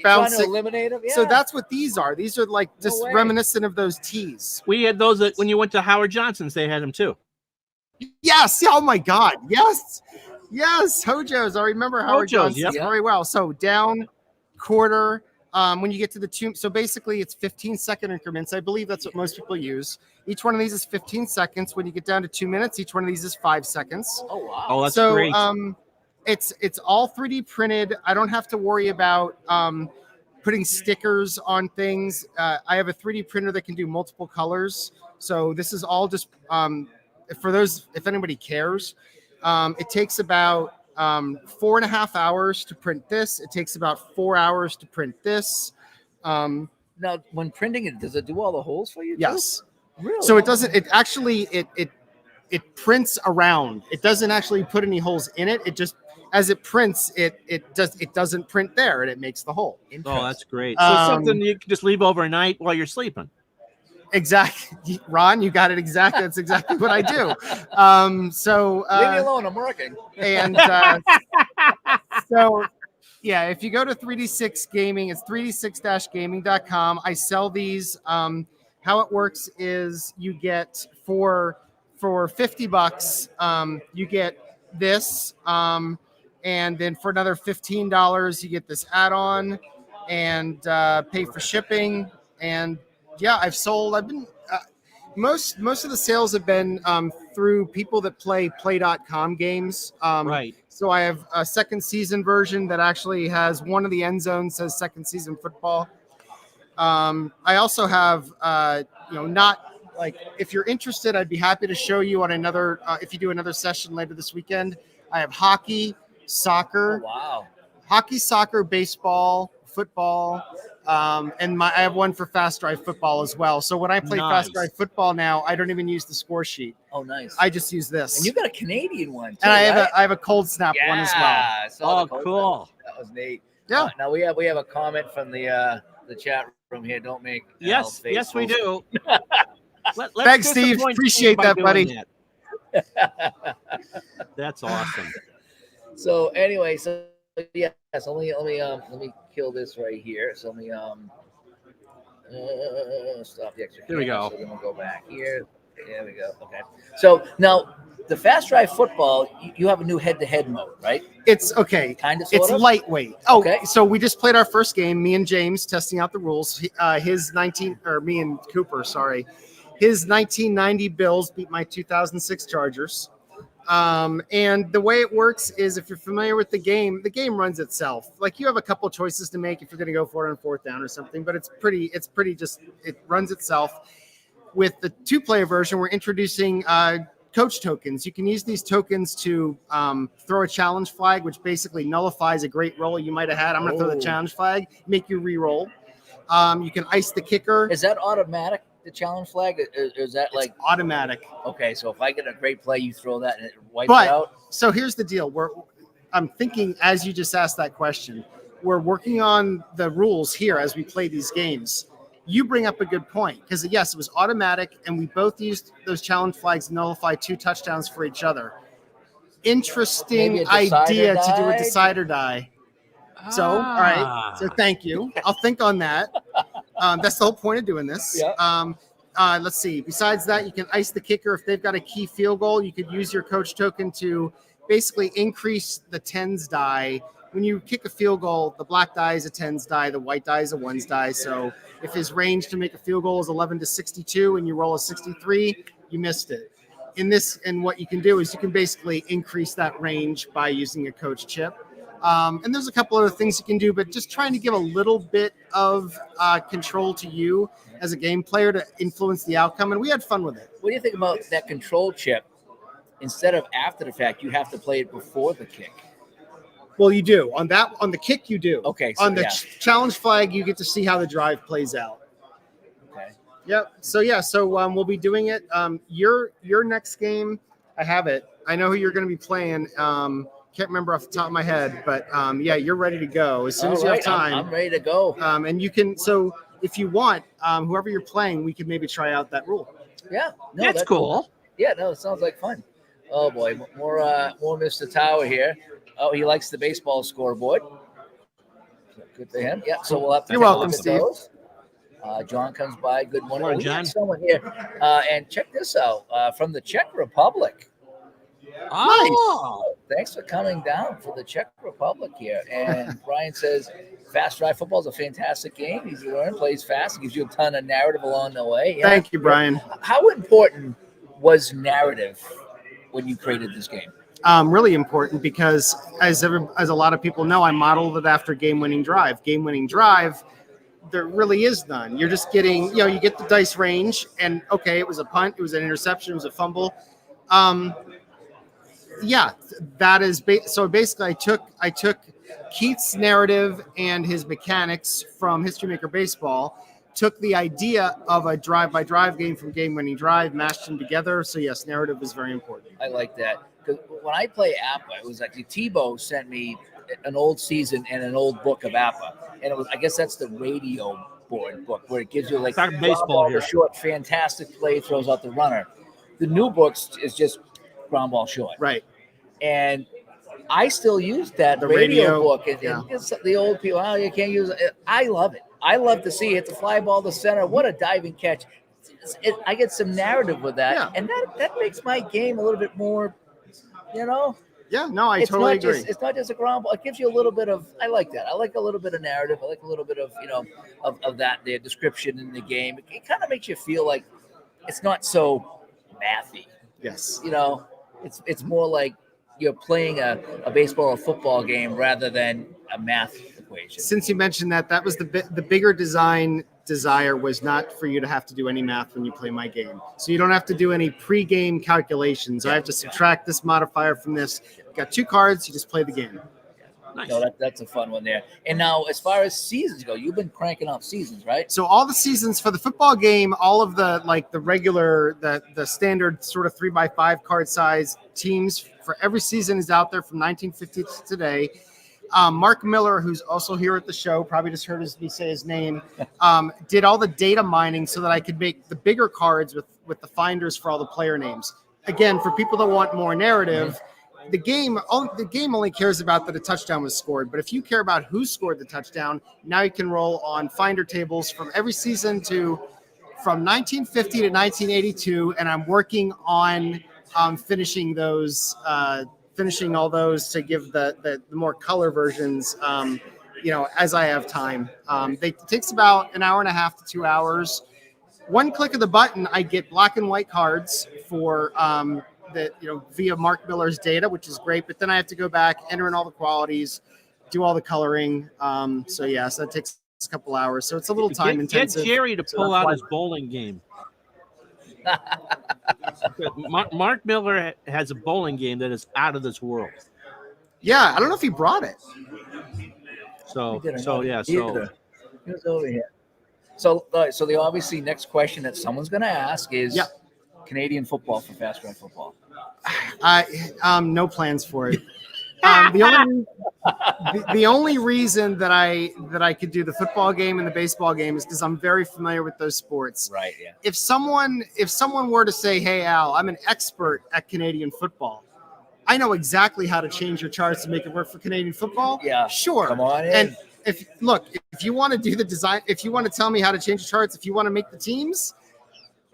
[SPEAKER 4] bouncing?
[SPEAKER 1] Trying to eliminate them? Yeah.
[SPEAKER 4] So that's what these are. These are like just reminiscent of those tees.
[SPEAKER 2] We had those when you went to Howard Johnson's. They had them too.
[SPEAKER 4] Yes. Oh my God. Yes. Hojo's. I remember Howard Johnson's very well. So down, quarter. When you get to the two, so basically it's 15-second increments. I believe that's what most people use. Each one of these is 15 seconds. When you get down to 2 minutes, each one of these is 5 seconds.
[SPEAKER 1] Oh wow!
[SPEAKER 2] Oh, that's great.
[SPEAKER 4] It's all 3D printed. I don't have to worry about putting stickers on things. I have a 3D printer that can do multiple colors. So this is all just for those, if anybody cares. It takes about 4.5 hours to print this. It takes about 4 hours to print this.
[SPEAKER 1] Now, when printing it, does it do all the holes for you?
[SPEAKER 4] Yes.
[SPEAKER 1] Really?
[SPEAKER 4] So it doesn't. It actually it prints around. It doesn't actually put any holes in it. It just as it prints, it doesn't print there, and it makes the hole.
[SPEAKER 2] Oh, that's great. So something you can just leave overnight while you're sleeping.
[SPEAKER 4] Exactly, Ron. You got it exactly. That's exactly what I do. So
[SPEAKER 1] leave me alone. I'm working.
[SPEAKER 4] And so, yeah, if you go to 3D6 Gaming, it's 3d6-gaming.com. I sell these. How it works is you get for $50, you get this, and then for another $15, you get this add-on, and pay for shipping. And yeah, I've been most of the sales have been through people that play.com games.
[SPEAKER 2] Right.
[SPEAKER 4] So I have a second season version that actually has one of the end zones says second season football. I also have, not like if you're interested, I'd be happy to show you on another, if you do another session later this weekend. I have hockey, soccer, hockey, soccer, baseball, football, and I have one for Fast Drive football as well. So when I play Fast Drive football now, I don't even use the score sheet.
[SPEAKER 1] Oh, nice.
[SPEAKER 4] I just use this.
[SPEAKER 1] And you got a Canadian one too,
[SPEAKER 4] and
[SPEAKER 1] I
[SPEAKER 4] have a cold snap one as well.
[SPEAKER 2] Oh, cool.
[SPEAKER 1] That was neat.
[SPEAKER 4] Yeah.
[SPEAKER 1] Now we have a comment from the chat room here. Don't make
[SPEAKER 2] yes, we do.
[SPEAKER 4] Thanks, Steve. Appreciate that, buddy.
[SPEAKER 2] That's awesome.
[SPEAKER 1] So anyway, so yes, let me kill this right here. So let me stop the extra.
[SPEAKER 2] Here we go.
[SPEAKER 1] So then we'll go back here. There we go. Okay. So now the Fast Drive football, you have a new head-to-head mode, right?
[SPEAKER 4] It's okay.
[SPEAKER 1] Kind of.
[SPEAKER 4] It's lightweight. Oh, okay. So we just played our first game. Me and James testing out the rules. Me and Cooper. Sorry. His 1990 Bills beat my 2006 Chargers. And the way it works is if you're familiar with the game runs itself. Like you have a couple choices to make if you're going to go for it on fourth down or something, but it runs itself. With the 2-player version, we're introducing coach tokens. You can use these tokens to throw a challenge flag, which basically nullifies a great roll you might have had. I'm going to throw the challenge flag, make you re-roll. You can ice the kicker.
[SPEAKER 1] Is that automatic? The challenge flag, is that like
[SPEAKER 4] automatic?
[SPEAKER 1] Okay, so if I get a great play, you throw that and it wipes it out.
[SPEAKER 4] So here's the deal: I'm thinking as you just asked that question, we're working on the rules here as we play these games. You bring up a good point because yes, it was automatic, and we both used those challenge flags to nullify 2 touchdowns for each other. Interesting idea to do a decide or die. So, all right. So thank you. I'll think on that. That's the whole point of doing this.
[SPEAKER 1] Yeah.
[SPEAKER 4] Let's see. Besides that, you can ice the kicker. If they've got a key field goal, you could use your coach token to basically increase the tens die. When you kick a field goal, the black die is a tens die, the white die is a ones die. So if his range to make a field goal is 11 to 62 and you roll a 63, you missed it. And what you can do is you can basically increase that range by using a coach chip. And there's a couple other things you can do, but just trying to give a little bit of control to you as a game player to influence the outcome. And we had fun with it.
[SPEAKER 1] What do you think about that control chip? Instead of after the fact, you have to play it before the kick.
[SPEAKER 4] Well, you do. On the kick, you do.
[SPEAKER 1] Okay. So,
[SPEAKER 4] on the challenge flag, you get to see how the drive plays out.
[SPEAKER 1] Okay.
[SPEAKER 4] Yep. So we'll be doing it. Your next game, I have it. I know who you're going to be playing. Can't remember off the top of my head, but you're ready to go as soon as you have time.
[SPEAKER 1] I'm ready to go.
[SPEAKER 4] And you can. So if you want, whoever you're playing, we could maybe try out that rule.
[SPEAKER 1] Yeah. No,
[SPEAKER 2] that's cool.
[SPEAKER 1] Yeah. No, it sounds like fun. Oh boy, more Mr. Tower here. Oh, he likes the baseball scoreboard. Good for him. Yeah. So we'll have to.
[SPEAKER 4] You're welcome, Steve.
[SPEAKER 1] John comes by. Good morning.
[SPEAKER 2] Hello,
[SPEAKER 1] We
[SPEAKER 2] John.
[SPEAKER 1] have someone here, and check this out from the Czech Republic.
[SPEAKER 2] Oh,
[SPEAKER 1] Thanks for coming down for the Czech Republic here. And Brian says, Fast Drive Football is a fantastic game. Easy to learn, plays fast, it gives you a ton of narrative along the way. Yeah.
[SPEAKER 4] Thank you, Brian.
[SPEAKER 1] How important was narrative when you created this game?
[SPEAKER 4] Really important because as a lot of people know, I modeled it after game-winning drive. Game-winning drive, there really is none. You're just getting, you get the dice range, and okay, it was a punt, it was an interception, it was a fumble. That is so basically I took Keith's narrative and his mechanics from History Maker Baseball, took the idea of a drive-by-drive game from game-winning drive, mashed them together. So yes, narrative is very important.
[SPEAKER 1] I like that. Because when I play APA, it was actually Tebow sent me an old season and an old book of APA. And it was, I guess that's the radio board book where it gives you like
[SPEAKER 2] baseball here.
[SPEAKER 1] Short, fantastic play, throws out the runner. The new books is just ground ball short.
[SPEAKER 4] Right.
[SPEAKER 1] And I still use that
[SPEAKER 4] The
[SPEAKER 1] radio book. And
[SPEAKER 4] yeah.
[SPEAKER 1] it's the old people, you can't use it. I love it. I love to see it. The fly ball to center. What a diving catch. I get some narrative with that.
[SPEAKER 4] Yeah.
[SPEAKER 1] And that makes my game a little bit more,
[SPEAKER 4] Yeah, no, I totally agree.
[SPEAKER 1] It's not just a ground ball. It gives you a little bit of, I like that. I like a little bit of narrative. I like a little bit of, of that, the description in the game. It kind of makes you feel like it's not so mathy.
[SPEAKER 4] Yes.
[SPEAKER 1] It's more like you're playing a baseball or football game rather than a math equation.
[SPEAKER 4] Since you mentioned that was the bigger desire was not for you to have to do any math when you play my game. So you don't have to do any pre-game calculations. I have to subtract this modifier from this. You've got two cards, you just play the game.
[SPEAKER 2] nice.
[SPEAKER 1] No, that's a fun one there. And now, as far as seasons go, you've been cranking out seasons, right?
[SPEAKER 4] So all the seasons for the football game, all of the the standard sort of 3x5 card size teams for every season is out there from 1950 to today. Mark Miller, who's also here at the show, probably just heard me say his name, did all the data mining so that I could make the bigger cards with the finders for all the player names. Again, for people that want more narrative, the game only cares about that a touchdown was scored. But if you care about who scored the touchdown, now you can roll on finder tables from every season from 1950 to 1982, and I'm working on finishing those. Finishing all those to give the more color versions, as I have time. It takes about an hour and a half to 2 hours. One click of the button, I get black and white cards for via Mark Miller's data, which is great. But then I have to go back, enter in all the qualities, do all the coloring. So that takes a couple hours. So it's a little time intensive.
[SPEAKER 2] Get Jerry to pull out his bowling game. Mark Miller has a bowling game that is out of this world.
[SPEAKER 4] Yeah, I don't know if he brought it.
[SPEAKER 2] So
[SPEAKER 1] He was over here. So the obviously next question that someone's going to ask is Canadian football for Fast Drive Football.
[SPEAKER 4] No plans for it. The only reason that I could do the football game and the baseball game is because I'm very familiar with those sports.
[SPEAKER 1] Right. Yeah.
[SPEAKER 4] If someone were to say, "Hey Al, I'm an expert at Canadian football. I know exactly how to change your charts to make it work for Canadian football."
[SPEAKER 1] Yeah.
[SPEAKER 4] Sure.
[SPEAKER 1] Come on in.
[SPEAKER 4] if you want to do the design, if you want to tell me how to change the charts, if you want to make the teams,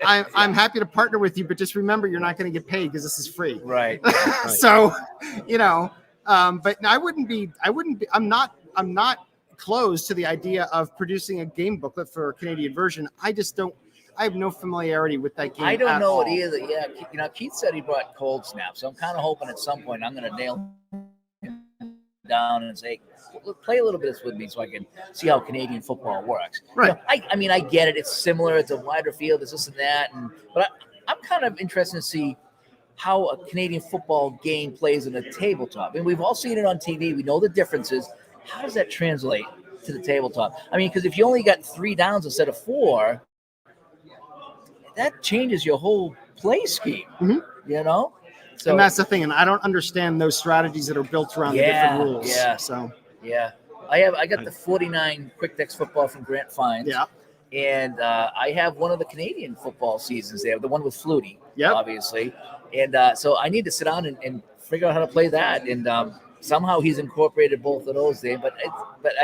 [SPEAKER 4] I'm happy to partner with you. But just remember, you're not going to get paid because this is free.
[SPEAKER 1] Right.
[SPEAKER 4] So, but I wouldn't be. I'm not closed to the idea of producing a game booklet for a Canadian version. I have no familiarity with that game.
[SPEAKER 1] I don't know
[SPEAKER 4] it
[SPEAKER 1] either. Yeah, Keith said he brought Cold Snap, so I'm kind of hoping at some point I'm going to nail him down and say, play a little bit of this with me so I can see how Canadian football works.
[SPEAKER 4] Right.
[SPEAKER 1] I get it. It's similar. It's a wider field. It's this and that. But I'm kind of interested to see how a Canadian football game plays in a tabletop. I mean, we've all seen it on TV. We know the differences. How does that translate to the tabletop? I mean, because if you only got 3 downs instead of 4, that changes your whole play scheme, So,
[SPEAKER 4] and that's the thing. And I don't understand those strategies that are built around the different rules.
[SPEAKER 1] Yeah.
[SPEAKER 4] So
[SPEAKER 1] I got the 49 Quick Dex football from Grant Fines.
[SPEAKER 4] Yeah.
[SPEAKER 1] And I have one of the Canadian football seasons there, the one with Flutie, obviously. And so I need to sit down and figure out how to play that. And somehow he's incorporated both of those there, but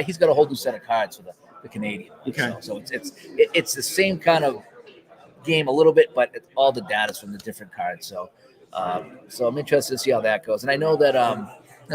[SPEAKER 1] he's got a whole new set of cards for the Canadian.
[SPEAKER 4] Okay.
[SPEAKER 1] So it's the same kind of game a little bit, but all the data's from the different cards. So I'm interested to see how that goes. And I know that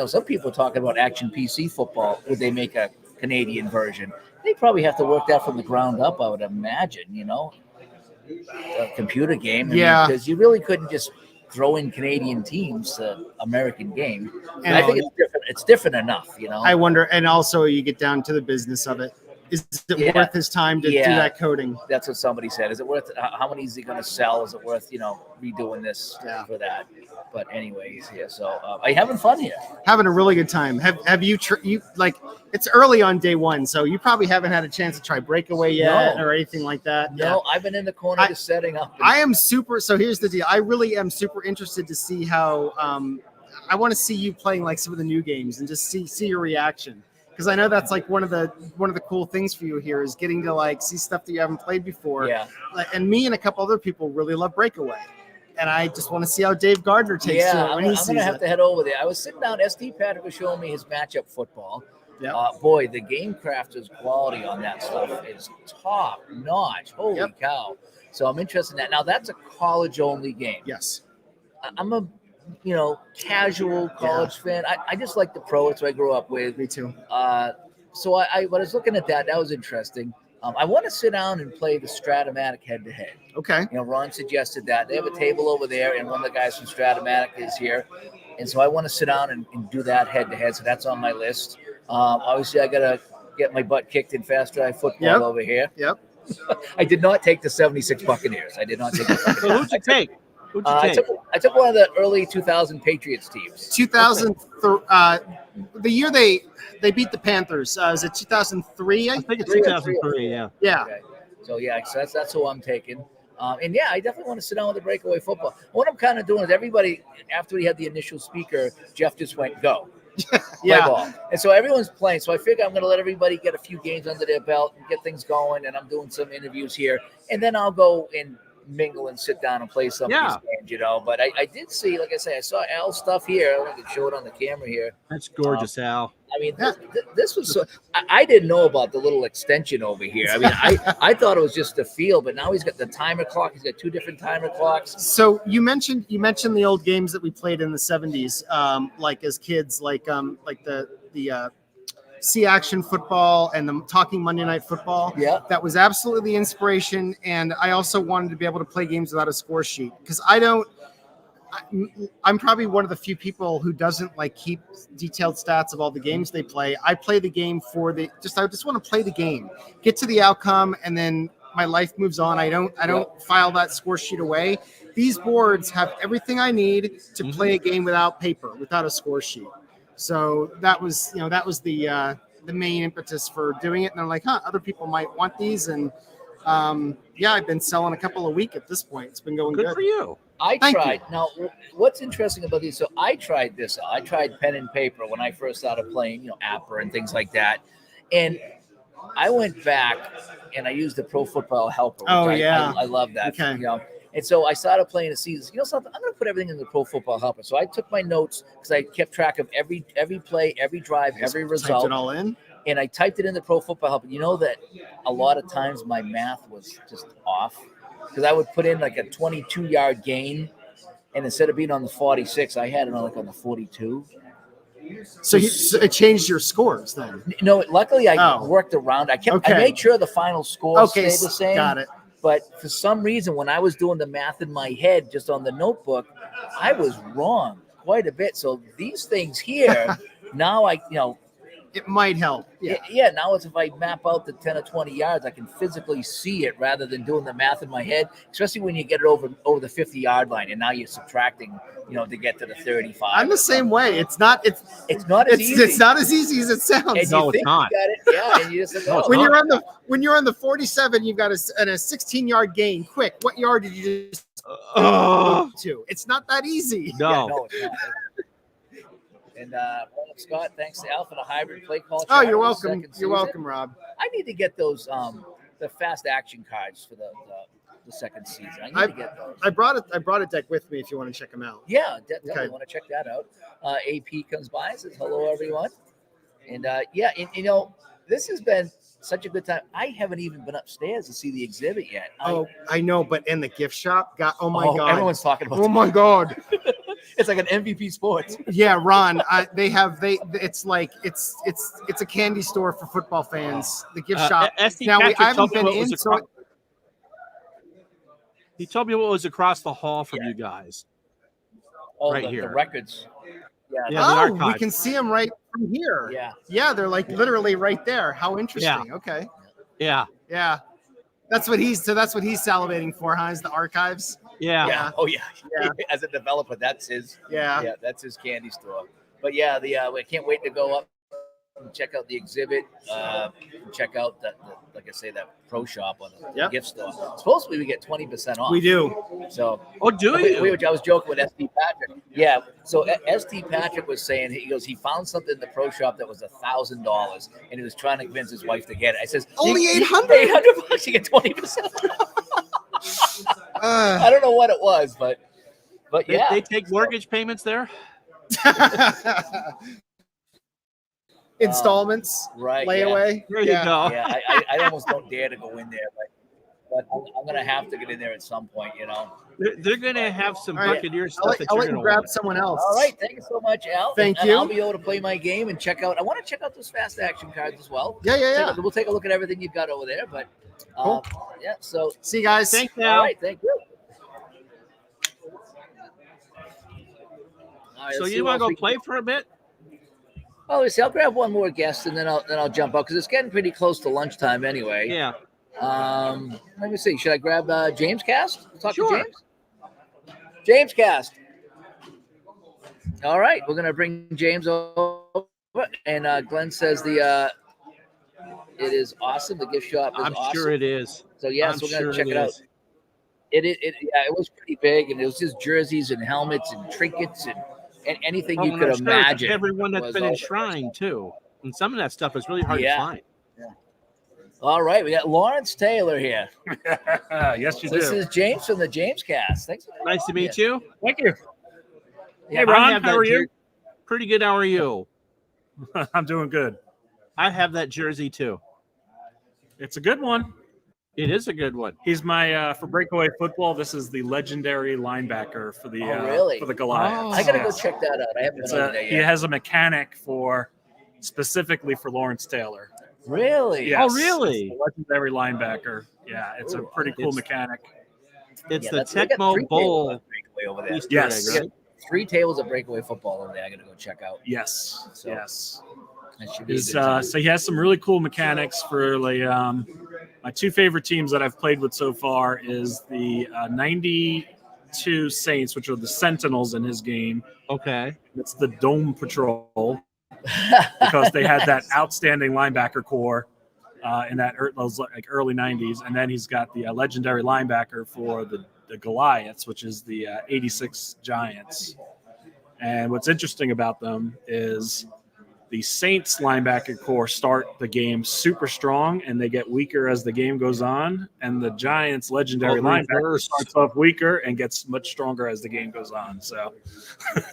[SPEAKER 1] some people are talking about Action PC football. Would they make a Canadian version? They probably have to work that from the ground up, I would imagine, a computer game. Because you really couldn't just throw in Canadian teams to American game. And I think it's different. It's different enough,
[SPEAKER 4] I wonder, and also you get down to the business of it. Is it worth his time to do that coding?
[SPEAKER 1] That's what somebody said. Is it worth? How many is he going to sell? Is it worth redoing this for that? But anyways, so are you having fun here? Having
[SPEAKER 4] a really good time. Have you it's early on day one, so you probably haven't had a chance to try Breakaway yet or anything like that.
[SPEAKER 1] No, I've been in the corner just setting up.
[SPEAKER 4] I am super. So here's the deal. I really am super interested to see how. I want to see you playing like some of the new games and just see your reaction. Because I know that's like one of the cool things for you here is getting to see stuff that you haven't played before.
[SPEAKER 1] Yeah.
[SPEAKER 4] And me and a couple other people really love Breakaway, and I just want to see how Dave Gardner takes to it when he sees it.
[SPEAKER 1] I'm gonna have to head over there. I was sitting down. ST Patrick was showing me his matchup football.
[SPEAKER 4] Yeah.
[SPEAKER 1] Boy, the Game Crafters quality on that stuff is top notch. Holy cow! So I'm interested in that. Now that's a college only game.
[SPEAKER 4] Yes.
[SPEAKER 1] I'm a casual college fan. I just like the pro. It's what I grew up with.
[SPEAKER 4] Me too.
[SPEAKER 1] So I was looking at that. That was interesting. I want to sit down and play the Stratomatic head-to-head.
[SPEAKER 4] Okay.
[SPEAKER 1] Ron suggested that. They have a table over there, and one of the guys from Stratomatic is here. And so I want to sit down and do that head-to-head. So that's on my list. Obviously, I got to get my butt kicked in fast drive football over here.
[SPEAKER 4] Yep.
[SPEAKER 1] I did not take the 76 Buccaneers. I did not take the Buccaneers.
[SPEAKER 2] So who'd you take?
[SPEAKER 1] I took one of the early 2000 Patriots teams.
[SPEAKER 4] 2000, the year they beat the Panthers. Is it 2003?
[SPEAKER 2] I think it's 2003. Yeah.
[SPEAKER 4] Okay.
[SPEAKER 1] So that's who I'm taking. And I definitely want to sit down with the Breakaway football. What I'm kind of doing is everybody, after we had the initial speaker, Jeff just went go. Play ball. And so everyone's playing. So I figure I'm going to let everybody get a few games under their belt and get things going. And I'm doing some interviews here, and then I'll go and mingle and sit down and play some of these games, But I did see, like I say, I saw Al's stuff here. I can show it on the camera here.
[SPEAKER 2] That's gorgeous, Al.
[SPEAKER 1] I mean, this was so. I didn't know about the little extension over here. I mean, I thought it was just a feel, but now he's got the timer clock. He's got 2 different timer clocks.
[SPEAKER 4] So you mentioned the old games that we played in the 70s, like as kids, like the See Action football and the Talking Monday Night Football.
[SPEAKER 1] Yeah.
[SPEAKER 4] That was absolutely the inspiration. And I also wanted to be able to play games without a score sheet because I'm probably one of the few people who doesn't keep detailed stats of all the games they play. I play the game I just want to play the game, get to the outcome, and then my life moves on. I don't file that score sheet away. These boards have everything I need to play a game without paper, without a score sheet. So that was the main impetus for doing it. And I'm like, other people might want these. And I've been selling a couple a week at this point. It's been going good.
[SPEAKER 2] Good for you.
[SPEAKER 1] I tried. Now, what's interesting about these? So I tried this. I tried pen and paper when I first started playing, Apper and things like that. And I went back and I used the Pro Football Helper.
[SPEAKER 4] Oh,
[SPEAKER 1] I love that.
[SPEAKER 4] Okay.
[SPEAKER 1] And so I started playing the seasons. You know something? I'm going to put everything in the Pro Football Helper. So I took my notes because I kept track of every play, every drive, every result.
[SPEAKER 4] Typed it all in?
[SPEAKER 1] And I typed it in the Pro Football Helper. You know that a lot of times my math was just off because I would put in like a 22-yard gain, and instead of being on the 46, I had it on the 42.
[SPEAKER 4] So it changed your scores then?
[SPEAKER 1] No, luckily I worked around. I made sure the final score stayed the same.
[SPEAKER 4] Got it.
[SPEAKER 1] But for some reason, when I was doing the math in my head, just on the notebook, I was wrong quite a bit. So these things here, now
[SPEAKER 4] it might help.
[SPEAKER 1] Yeah. Now it's if I map out the 10 or 20 yards, I can physically see it rather than doing the math in my head, especially when you get it over the 50-yard line and now you're subtracting, to get to the 35.
[SPEAKER 4] I'm the same way. It's not as easy. It's not as easy as it sounds.
[SPEAKER 1] And
[SPEAKER 2] no, it's not.
[SPEAKER 1] And you just
[SPEAKER 4] when you're on the 47, you've got a 16-yard gain. Quick, what yard did you just to? It's not that easy.
[SPEAKER 2] No.
[SPEAKER 1] Yeah, no, it's not. And Scott, thanks to Al for the hybrid play call.
[SPEAKER 4] Oh, you're welcome. You're welcome, Rob.
[SPEAKER 1] I need to get those the fast action cards for the second season. I need to get those.
[SPEAKER 4] I brought a deck with me if you want to check them out.
[SPEAKER 1] Yeah, definitely want to check that out. AP comes by and says hello, everyone. And this has been such a good time. I haven't even been upstairs to see the exhibit yet.
[SPEAKER 4] I know, but in the gift shop, God, God,
[SPEAKER 1] everyone's talking about.
[SPEAKER 4] Oh my God.
[SPEAKER 1] It's like an MVP Sports.
[SPEAKER 4] Yeah, Ron. It's a candy store for football fans. The gift shop. Now I haven't been in.
[SPEAKER 2] He told me what was across the hall from you guys.
[SPEAKER 1] Here. The records.
[SPEAKER 2] Yeah.
[SPEAKER 4] We can see them right from here. Yeah, they're like literally right there. How interesting. Yeah. Okay.
[SPEAKER 2] Yeah.
[SPEAKER 4] That's what he's salivating for, huh? Is the archives.
[SPEAKER 1] Yeah. Oh yeah. As a developer, that's his. Yeah, that's his candy store. But I can't wait to go up and check out the exhibit. Check out that pro shop on the gift store. Supposedly we get 20% off.
[SPEAKER 4] We do.
[SPEAKER 1] So.
[SPEAKER 2] Oh, do you?
[SPEAKER 1] I was joking with ST Patrick. Yeah. So ST Patrick was saying he found something in the pro shop that was $1,000, and he was trying to convince his wife to get it. I says
[SPEAKER 4] only $800.
[SPEAKER 1] $800 you get 20%. I don't know what it was, but
[SPEAKER 2] they take mortgage payments there.
[SPEAKER 4] Installments,
[SPEAKER 1] right?
[SPEAKER 4] Layaway.
[SPEAKER 2] There you go.
[SPEAKER 1] Yeah, I almost don't dare to go in there, but I'm gonna have to get in there at some point.
[SPEAKER 2] They're gonna have some Buccaneer stuff.
[SPEAKER 4] I'll let you grab someone else.
[SPEAKER 1] All right, thank you so much, Al.
[SPEAKER 4] Thank you.
[SPEAKER 1] I'll be able to play my game and check out. I want to check out those fast action cards as well.
[SPEAKER 4] Yeah.
[SPEAKER 1] We'll take a look at everything you've got over there, but.
[SPEAKER 4] Cool.
[SPEAKER 1] So
[SPEAKER 4] see you guys.
[SPEAKER 2] Thanks, Al.
[SPEAKER 1] All right, thank you. All right,
[SPEAKER 2] so you want to go play for a bit?
[SPEAKER 1] Oh, let's see. I'll grab one more guest and then I'll jump out because it's getting pretty close to lunchtime anyway.
[SPEAKER 2] Yeah.
[SPEAKER 1] Let me see. Should I grab James Cast? Talk
[SPEAKER 2] sure.
[SPEAKER 1] to James. James Cast. All right, we're gonna bring James over, and Glenn says it is awesome. The gift shop is awesome.
[SPEAKER 2] I'm sure it is.
[SPEAKER 1] So we're gonna check it out. It was pretty big, and it was just jerseys and helmets and trinkets and anything you could imagine.
[SPEAKER 2] Everyone that's been enshrined too, and some of that stuff is really hard to find.
[SPEAKER 1] Yeah. All right, we got Lawrence Taylor here.
[SPEAKER 5] Yes, you do.
[SPEAKER 1] This is James from the James Cast. Thanks.
[SPEAKER 2] Nice to meet you.
[SPEAKER 5] Thank you.
[SPEAKER 2] Hey, Ron, how are you? Pretty good. How are you?
[SPEAKER 5] I'm doing good.
[SPEAKER 2] I have that jersey too.
[SPEAKER 5] It's a good one.
[SPEAKER 2] It is a good one.
[SPEAKER 5] He's my for breakaway football. This is the legendary linebacker for the for the Goliaths.
[SPEAKER 1] I gotta go check that out. I haven't been over there yet.
[SPEAKER 5] He has a mechanic specifically for Lawrence Taylor.
[SPEAKER 1] Really?
[SPEAKER 5] Yes.
[SPEAKER 2] Oh, really?
[SPEAKER 5] It's a legendary linebacker. Yeah, it's a pretty cool mechanic.
[SPEAKER 2] It's the Tecmo Bowl.
[SPEAKER 1] Over there.
[SPEAKER 5] Yes.
[SPEAKER 2] Egg, right?
[SPEAKER 1] 3 tables of breakaway football over there. I gotta go check out.
[SPEAKER 5] Yes.
[SPEAKER 1] So,
[SPEAKER 5] yes.
[SPEAKER 1] So
[SPEAKER 5] he has some really cool mechanics for my 2 favorite teams that I've played with so far is the 92 Saints, which are the Sentinels in his game.
[SPEAKER 2] Okay.
[SPEAKER 5] It's the Dome Patrol because they had that outstanding linebacker core in those early 90s. And then he's got the legendary linebacker for the Goliaths, which is the 86 Giants. And what's interesting about them is the Saints linebacker core start the game super strong, and they get weaker as the game goes on. And the Giants legendary linebacker starts off weaker and gets much stronger as the game goes on. So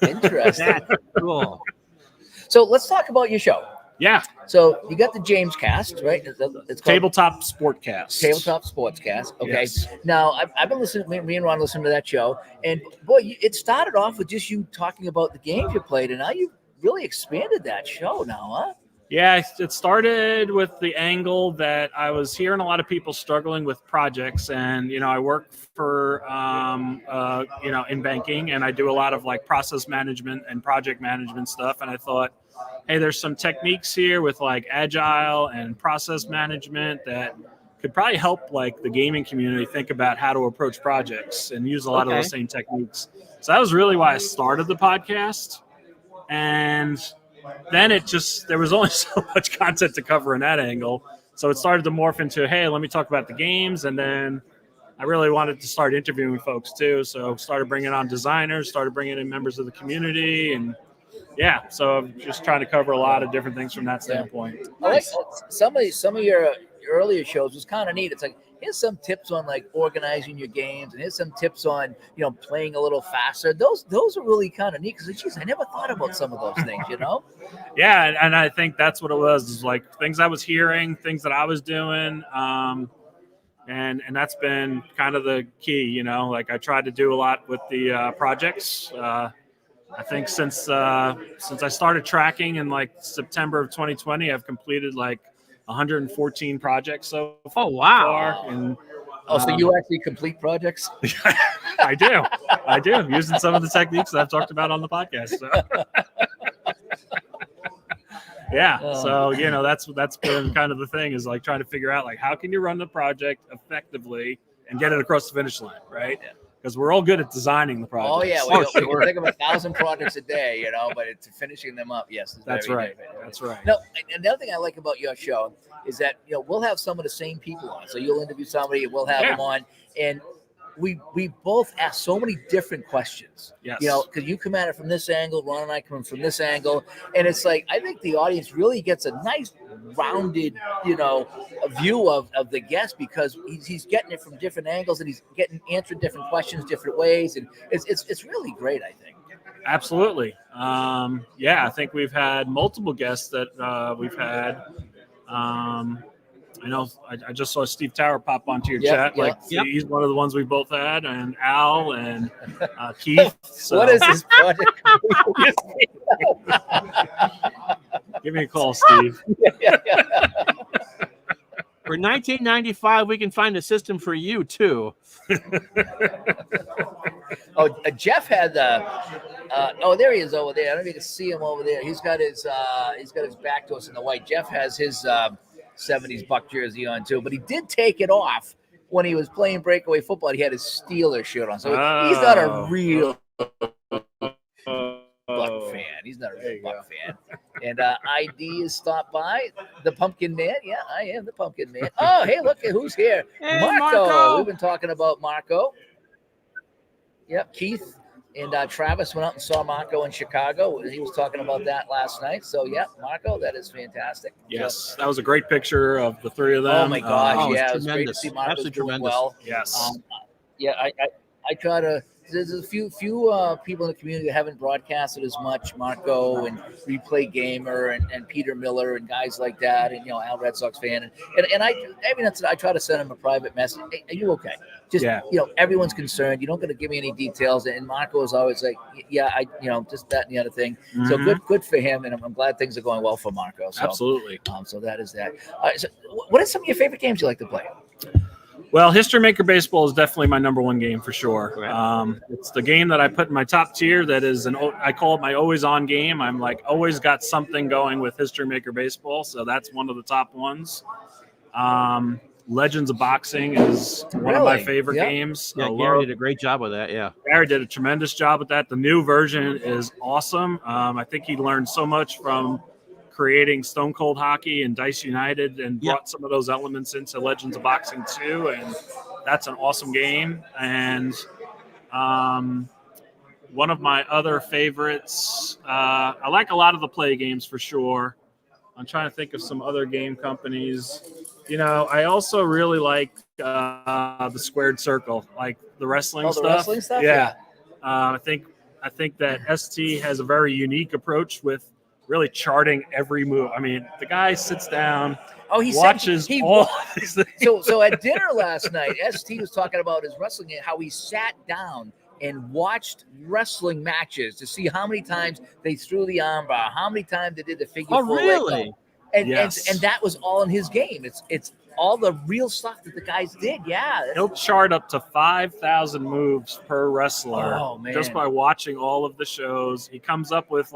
[SPEAKER 1] interesting.
[SPEAKER 2] Cool.
[SPEAKER 1] So let's talk about your show.
[SPEAKER 5] Yeah.
[SPEAKER 1] So you got the James Cast, right? It's called
[SPEAKER 5] Tabletop Sportcast.
[SPEAKER 1] Tabletop Sportscast. Okay.
[SPEAKER 5] Yes.
[SPEAKER 1] Now I've been listening. Me and Ron listened to that show, and boy, it started off with just you talking about the games you played, and now you really expanded that show now, huh?
[SPEAKER 5] Yeah, it started with the angle that I was hearing a lot of people struggling with projects, and I work for in banking, and I do a lot of like process management and project management stuff, and I thought, hey, there's some techniques here with like agile and process management that could probably help like the gaming community think about how to approach projects and use a lot of those same techniques. So that was really why I started the podcast. And then there was only so much content to cover in that angle. So it started to morph into, hey, let me talk about the games. And then I really wanted to start interviewing folks too. So started bringing on designers, started bringing in members of the community. And yeah, so I'm just trying to cover a lot of different things from that standpoint.
[SPEAKER 1] Nice. Some of your earlier shows was kind of neat. It's like, here's some tips on like organizing your games, and here's some tips on playing a little faster. Those are really kind of neat because, geez, I never thought about some of those things.
[SPEAKER 5] Yeah, and I think that's what it was. Is like things I was hearing, things that I was doing, and that's been kind of the key. Like I tried to do a lot with the projects. I think since I started tracking in like September of 2020, I've completed like 114 projects so far.
[SPEAKER 2] Oh, wow.
[SPEAKER 5] And,
[SPEAKER 1] so you actually complete projects?
[SPEAKER 5] I do, using some of the techniques that I've talked about on the podcast. So. Yeah. So, that's been kind of the thing, is like trying to figure out like how can you run the project effectively and get it across the finish line, right? Yeah. Because we're all good at designing the project.
[SPEAKER 1] Oh yeah, we can think of 1,000 projects a day, but it's finishing them up. Yes,
[SPEAKER 5] that's right.
[SPEAKER 1] Different.
[SPEAKER 5] That's right.
[SPEAKER 1] No, another thing I like about your show is that we'll have some of the same people on. So you'll interview somebody, we'll have them on, and we both ask so many different questions.
[SPEAKER 5] Yes.
[SPEAKER 1] Because you come at it from this angle, Ron and I come from this angle, and it's like I think the audience really gets a nice rounded, a view of the guest, because he's getting it from different angles, and he's answering different questions different ways, and it's really great, I think.
[SPEAKER 5] Absolutely. I think we've had multiple guests that we've had. I know I just saw Steve Tower pop onto your chat. He's one of the ones we both had, and Al and Keith. So.
[SPEAKER 1] What is this project?
[SPEAKER 5] Give me a call, Steve.
[SPEAKER 2] For 1995, we can find a system for you too.
[SPEAKER 1] Jeff had there he is over there. I don't know if you can see him over there. He's got his back to us in the white. Jeff has his 70s Buck jersey on too, but he did take it off when he was playing breakaway football. He had his Steelers shirt on, so he's not a real Buck fan. He's not a real Buck fan. And ID is stopped by. The Pumpkin Man. Yeah, I am the Pumpkin Man. Oh, hey, look at who's here.
[SPEAKER 2] Hey,
[SPEAKER 1] Marco. We've been talking about Marco. Yep, Keith and Travis went out and saw Marco in Chicago. He was talking about that last night. So, yeah, Marco, that is fantastic.
[SPEAKER 5] Yes, that was a great picture of the three of them.
[SPEAKER 1] Oh, my gosh.
[SPEAKER 2] It
[SPEAKER 1] was great to see Marco doing well.
[SPEAKER 5] Yes.
[SPEAKER 1] I try to – there's a few people in the community that haven't broadcasted as much. Marco and Replay Gamer and Peter Miller and guys like that, and Al Red Sox fan, and I try to send him a private message. Hey, are you okay? Just everyone's concerned. You don't got to give me any details. And Marco is always like, just that and the other thing. Mm-hmm. So good for him, and I'm glad things are going well for Marco. So,
[SPEAKER 5] absolutely.
[SPEAKER 1] So that is that. All right, so what are some of your favorite games you like to play?
[SPEAKER 5] Well, History Maker Baseball is definitely my number one game for sure. It's the game that I put in my top tier. That is I call it my always on game. I'm like always got something going with History Maker Baseball, so that's one of the top ones. Legends of Boxing is one of my favorite games.
[SPEAKER 2] Yeah, Gary did a great job with that. Yeah,
[SPEAKER 5] Gary did a tremendous job with that. The new version is awesome. I think he learned so much from creating Stone Cold Hockey and Dice United, and brought some of those elements into Legends of Boxing too, and that's an awesome game. And One of my other favorites, I like a lot of the play games for sure. I'm trying to think of some other game companies. I also really like the Squared Circle, like the wrestling stuff.
[SPEAKER 1] Wrestling stuff?
[SPEAKER 5] Yeah. I think that ST has a very unique approach with really charting every move. I mean, the guy sits down, watches all these things.
[SPEAKER 1] So at dinner last night, ST was talking about his wrestling and how he sat down and watched wrestling matches to see how many times they threw the armbar, how many times they did the figure four.
[SPEAKER 2] Really?
[SPEAKER 1] And that was all in his game. It's all the real stuff that the guys did. Yeah.
[SPEAKER 5] He'll chart up to 5,000 moves per wrestler just by watching all of the shows. He comes up with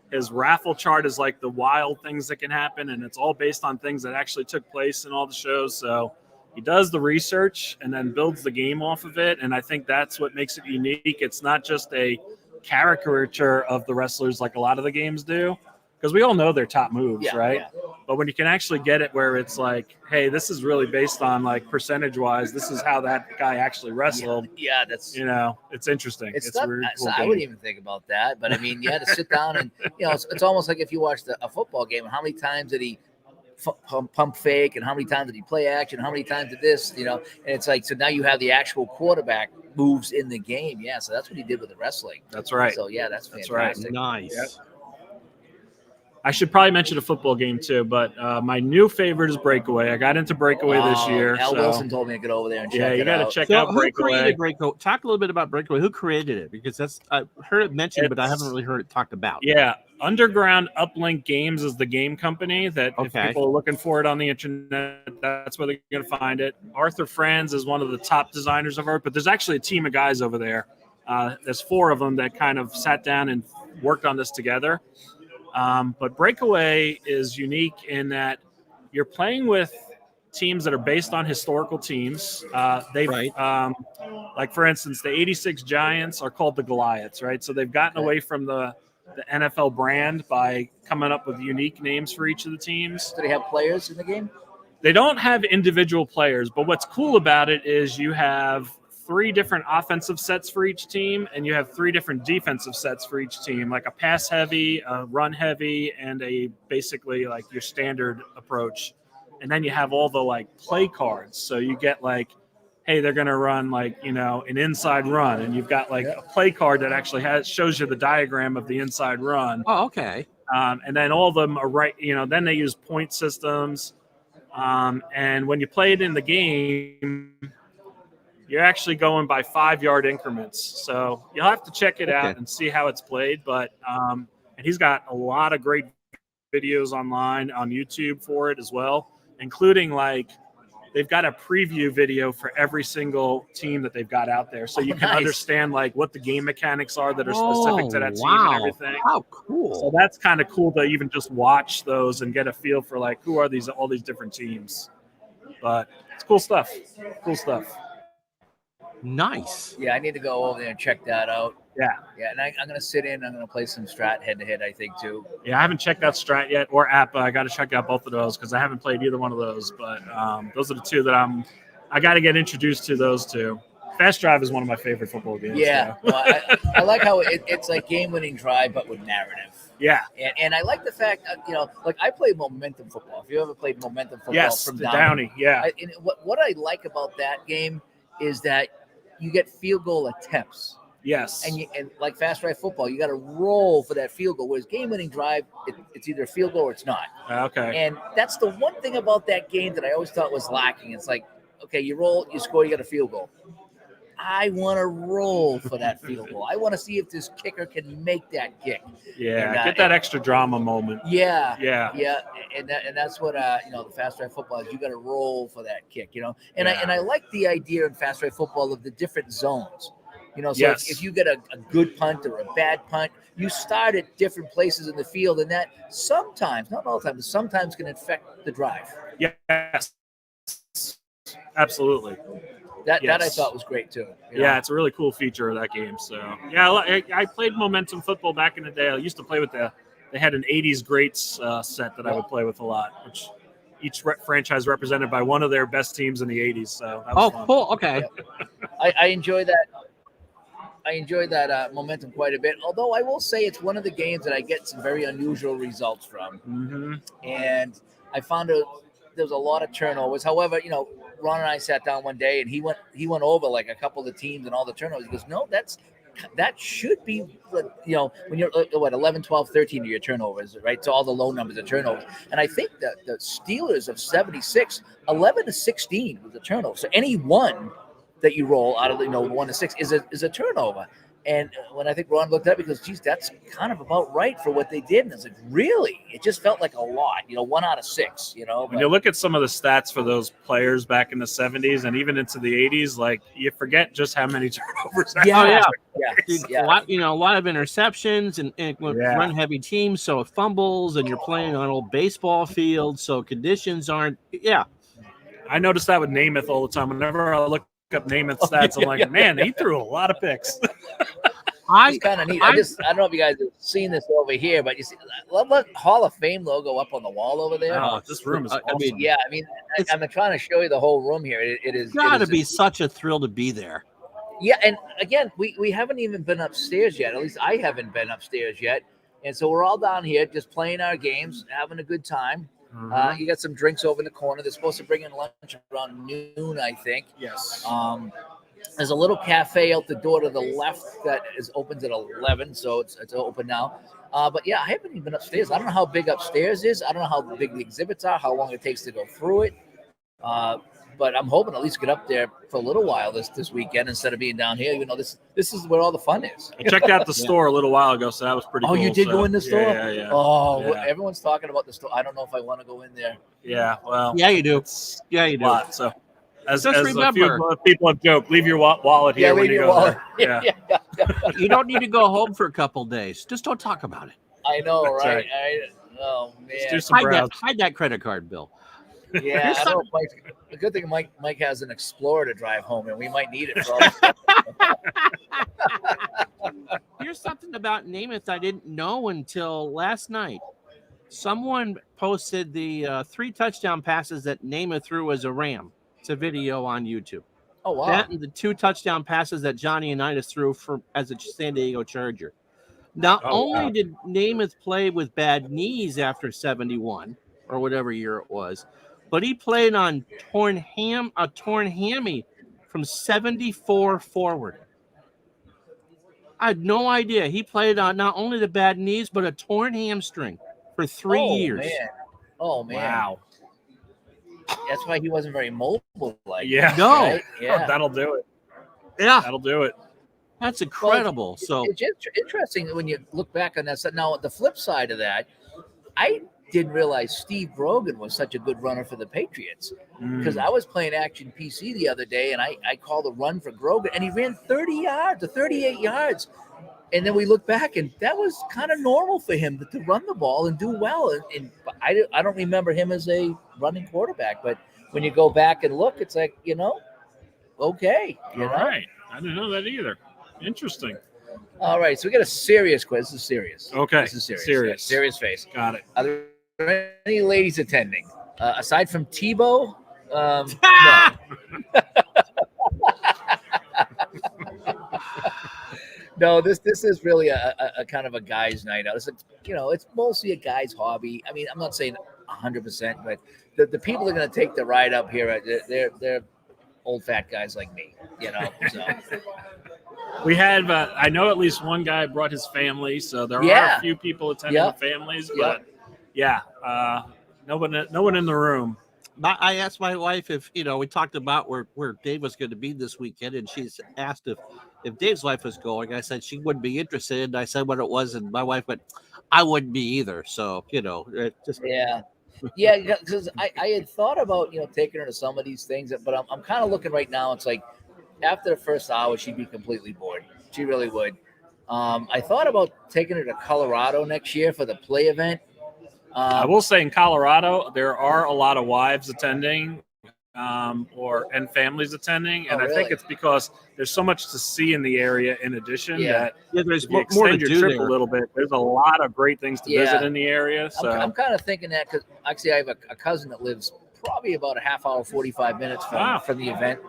[SPEAKER 5] his raffle chart is like the wild things that can happen, and it's all based on things that actually took place in all the shows. So he does the research and then builds the game off of it, and I think that's what makes it unique. It's not just a caricature of the wrestlers like a lot of the games do, because we all know their top moves, right? Yeah. But when you can actually get it where it's like, hey, this is really based on percentage-wise, this is how that guy actually wrestled.
[SPEAKER 1] Yeah, that's
[SPEAKER 5] it's interesting. It's
[SPEAKER 1] stuff,
[SPEAKER 5] really cool.
[SPEAKER 1] I wouldn't even think about that, but I mean, you had to sit down and it's almost like if you watched a football game. How many times did he pump fake, and how many times did he play action? How many times did this? And it's like, so now you have the actual quarterback moves in the game. Yeah, so that's what he did with the wrestling.
[SPEAKER 5] That's right.
[SPEAKER 1] So yeah, that's fantastic.
[SPEAKER 5] That's right.
[SPEAKER 2] Nice.
[SPEAKER 5] Yep. I should probably mention a football game too, but my new favorite is Breakaway. I got into Breakaway this year.
[SPEAKER 1] Al Wilson told me to get over there and check it out.
[SPEAKER 5] Yeah, you got to check out Breakaway.
[SPEAKER 2] Who created Breakaway? Talk a little bit about Breakaway. Who created it? Because I've heard it mentioned, but I haven't really heard it talked about.
[SPEAKER 5] Yeah, Underground Uplink Games is the game company that if people are looking for it on the internet, that's where they're going to find it. Arthur Franz is one of the top designers of art, but there's actually a team of guys over there. There's 4 of them that kind of sat down and worked on this together. But Breakaway is unique in that you're playing with teams that are based on historical teams. Like for instance, the 86 Giants are called the Goliaths, right? So they've gotten away from the NFL brand by coming up with unique names for each of the teams.
[SPEAKER 1] Do they have players in the game?
[SPEAKER 5] They don't have individual players, but what's cool about it is you have 3 different offensive sets for each team, and you have 3 different defensive sets for each team, like a pass heavy, a run heavy, and a basically like your standard approach. And then you have all the play cards. So you get hey, they're going to run an inside run, and you've got a play card that actually shows you the diagram of the inside run.
[SPEAKER 2] Oh, okay.
[SPEAKER 5] And then all of them are right. Then they use point systems. And when you play it in the game, you're actually going by 5-yard increments. So you'll have to check it out and see how it's played. But and he's got a lot of great videos online on YouTube for it as well, including they've got a preview video for every single team that they've got out there. So you can understand what the game mechanics are that are specific to that team and everything.
[SPEAKER 2] How cool.
[SPEAKER 5] So that's kind of cool to even just watch those and get a feel for who are all these different teams. But it's cool stuff. Cool stuff.
[SPEAKER 2] Nice.
[SPEAKER 1] Yeah, I need to go over there and check that out.
[SPEAKER 5] Yeah.
[SPEAKER 1] Yeah, and I'm going to sit in. I'm going to play some Strat head-to-head, I think, too.
[SPEAKER 5] Yeah, I haven't checked out Strat yet or Appa. I got to check out both of those because I haven't played either one of those. But those are the 2 that I got to get introduced to those 2. Fast Drive is one of my favorite football games.
[SPEAKER 1] Yeah. Well, I like how it's like game-winning drive, but with narrative.
[SPEAKER 5] Yeah.
[SPEAKER 1] And I like the fact, I play momentum football. If you ever played momentum football from
[SPEAKER 5] the Downey. Yeah.
[SPEAKER 1] And what I like about that game is that you get field goal attempts.
[SPEAKER 5] Yes.
[SPEAKER 1] And like Fast Drive football, you got to roll for that field goal. Whereas game-winning drive, it's either a field goal or it's not.
[SPEAKER 5] Okay.
[SPEAKER 1] And that's the one thing about that game that I always thought was lacking. It's like, okay, you roll, you score, you got a field goal. I want to roll for that field goal. I want to see if this kicker can make that kick.
[SPEAKER 5] Yeah, and, get that extra drama moment.
[SPEAKER 1] Yeah. And that's what the Fast Drive football is. You got to roll for that kick, And I like the idea in Fast Drive football of the different zones. So if you get a good punt or a bad punt, you start at different places in the field, and that sometimes, not all the time, but sometimes can affect the drive.
[SPEAKER 5] Yes, absolutely.
[SPEAKER 1] That I thought was great too.
[SPEAKER 5] Yeah, it's a really cool feature of that game. So yeah, I played momentum football back in the day. I used to play with they had an 80s greats set that I would play with a lot, which each franchise represented by one of their best teams in the 80s. So that was fun.
[SPEAKER 2] Cool. Okay.
[SPEAKER 1] I enjoy that. I enjoyed that momentum quite a bit. Although I will say it's one of the games that I get some very unusual results from, and I found out there was a lot of turnovers. However, Ron and I sat down one day and he went over like a couple of the teams and all the turnovers. He goes, no, that should be, when you're 11, 12, 13 of your turnovers, right? So all the low numbers of turnovers. And I think that the Steelers of 76, 11 to 16 was a turnover. So any one that you roll out of the 1 to 6 is a turnover. And when I think Ron looked at it, because, geez, that's kind of about right for what they did. And it's like, really? It just felt like a lot, 1 out of 6,
[SPEAKER 5] When you look at some of the stats for those players back in the 70s and even into the 80s, like, you forget just how many turnovers.
[SPEAKER 2] Yeah. A lot of interceptions and run-heavy teams, so fumbles, and you're playing on old baseball fields, so conditions aren't –
[SPEAKER 5] I notice that with Namath all the time. Whenever I look up Namath stats, I'm like, man, he threw a lot of picks.
[SPEAKER 1] It's kind of neat. I don't know if you guys have seen this over here, but you see, love the Hall of Fame logo up on the wall over there.
[SPEAKER 5] Oh, this room is awesome.
[SPEAKER 1] I'm trying to show you the whole room here. It is
[SPEAKER 2] got to be such a thrill to be there.
[SPEAKER 1] Yeah, and again, we haven't even been upstairs yet. At least I haven't been upstairs yet, and so we're all down here just playing our games, having a good time. You got some drinks over in the corner. They're supposed to bring in lunch around noon, I think.
[SPEAKER 4] Yes.
[SPEAKER 1] There's a little cafe out the door to the left that opens at 11, so it's open now. But yeah, I haven't even been upstairs. I don't know how big upstairs is. I don't know how big the exhibits are, how long it takes to go through it. But I'm hoping to at least get up there for a little while this weekend instead of being down here. This is where all the fun is.
[SPEAKER 5] I checked out the store a little while ago, so that was pretty cool.
[SPEAKER 1] Oh, you did go in the store?
[SPEAKER 5] Yeah.
[SPEAKER 1] Oh, yeah. Everyone's talking about the store. I don't know if I want to go in there.
[SPEAKER 5] Yeah, well.
[SPEAKER 2] Yeah, you do. Yeah, you do.
[SPEAKER 5] Lot, so. As
[SPEAKER 2] remember,
[SPEAKER 5] a few people have joked, leave your wallet here when you go there.
[SPEAKER 1] Yeah.
[SPEAKER 2] You don't need to go home for a couple days. Just don't talk about it.
[SPEAKER 1] I know,
[SPEAKER 5] That's
[SPEAKER 1] right? Oh, man.
[SPEAKER 5] Just do some
[SPEAKER 2] hide that credit card bill.
[SPEAKER 1] Yeah, I know. The good thing Mike has an Explorer to drive home, and we might need it for all
[SPEAKER 2] Here's something about Namath I didn't know until last night. Someone posted the 3 touchdown passes that Namath threw as a Ram. It's a video on YouTube.
[SPEAKER 1] Oh, wow.
[SPEAKER 2] That and the 2 touchdown passes that Johnny Unitas threw as a San Diego Charger. Not only did Namath play with bad knees after 71 or whatever year it was, but he played on a torn hammy from 74 forward. I had no idea. He played on not only the bad knees, but a torn hamstring for 3 years.
[SPEAKER 1] Man. Oh, man.
[SPEAKER 5] Wow.
[SPEAKER 1] That's why he wasn't very mobile.
[SPEAKER 2] No.
[SPEAKER 1] Right? Yeah.
[SPEAKER 5] That'll do it.
[SPEAKER 2] Yeah.
[SPEAKER 5] That'll do it.
[SPEAKER 2] That's incredible.
[SPEAKER 1] It's interesting when you look back on that. Now, the flip side of that, I didn't realize Steve Grogan was such a good runner for the Patriots, because I was playing Action PC the other day and I called a run for Grogan and he ran 30 yards or 38 yards. And then we look back and that was kind of normal for him to run the ball and do well. And I don't remember him as a running quarterback, but when you go back and look, it's like, okay.
[SPEAKER 5] All right. I didn't know that either. Interesting.
[SPEAKER 1] All right. So we got a serious quiz. This is serious.
[SPEAKER 5] Okay.
[SPEAKER 1] This is serious.
[SPEAKER 5] Serious.
[SPEAKER 1] Serious face.
[SPEAKER 5] Got it.
[SPEAKER 1] Are there any ladies attending aside from Tebow? No. No, this is really a kind of a guy's night out. It's it's mostly a guy's hobby. I mean, I'm not saying 100%, but the people that are going to take the ride up here, they're old fat guys like me. So.
[SPEAKER 5] We have, I know at least one guy brought his family, so there are a few people attending with families, but no one in the room.
[SPEAKER 2] I asked my wife if, we talked about where Dave was going to be this weekend, and she's asked if Dave's wife was going. I said she wouldn't be interested, and I said what it was, and my wife went, I wouldn't be either. So, just.
[SPEAKER 1] Yeah. Yeah, because I had thought about, taking her to some of these things, but I'm kind of looking right now. It's like after the first hour, she'd be completely bored. She really would. I thought about taking her to Colorado next year for the play event.
[SPEAKER 5] I will say in Colorado, there are a lot of wives attending and families attending. And I think it's because there's so much to see in the area in addition that
[SPEAKER 2] there's
[SPEAKER 5] if you
[SPEAKER 2] more to
[SPEAKER 5] extend your
[SPEAKER 2] do
[SPEAKER 5] trip
[SPEAKER 2] there.
[SPEAKER 5] a little bit, there's a lot of great things to visit in the area. So
[SPEAKER 1] I'm kind of thinking that because actually I have a cousin that lives probably about a half hour, 45 minutes from the event.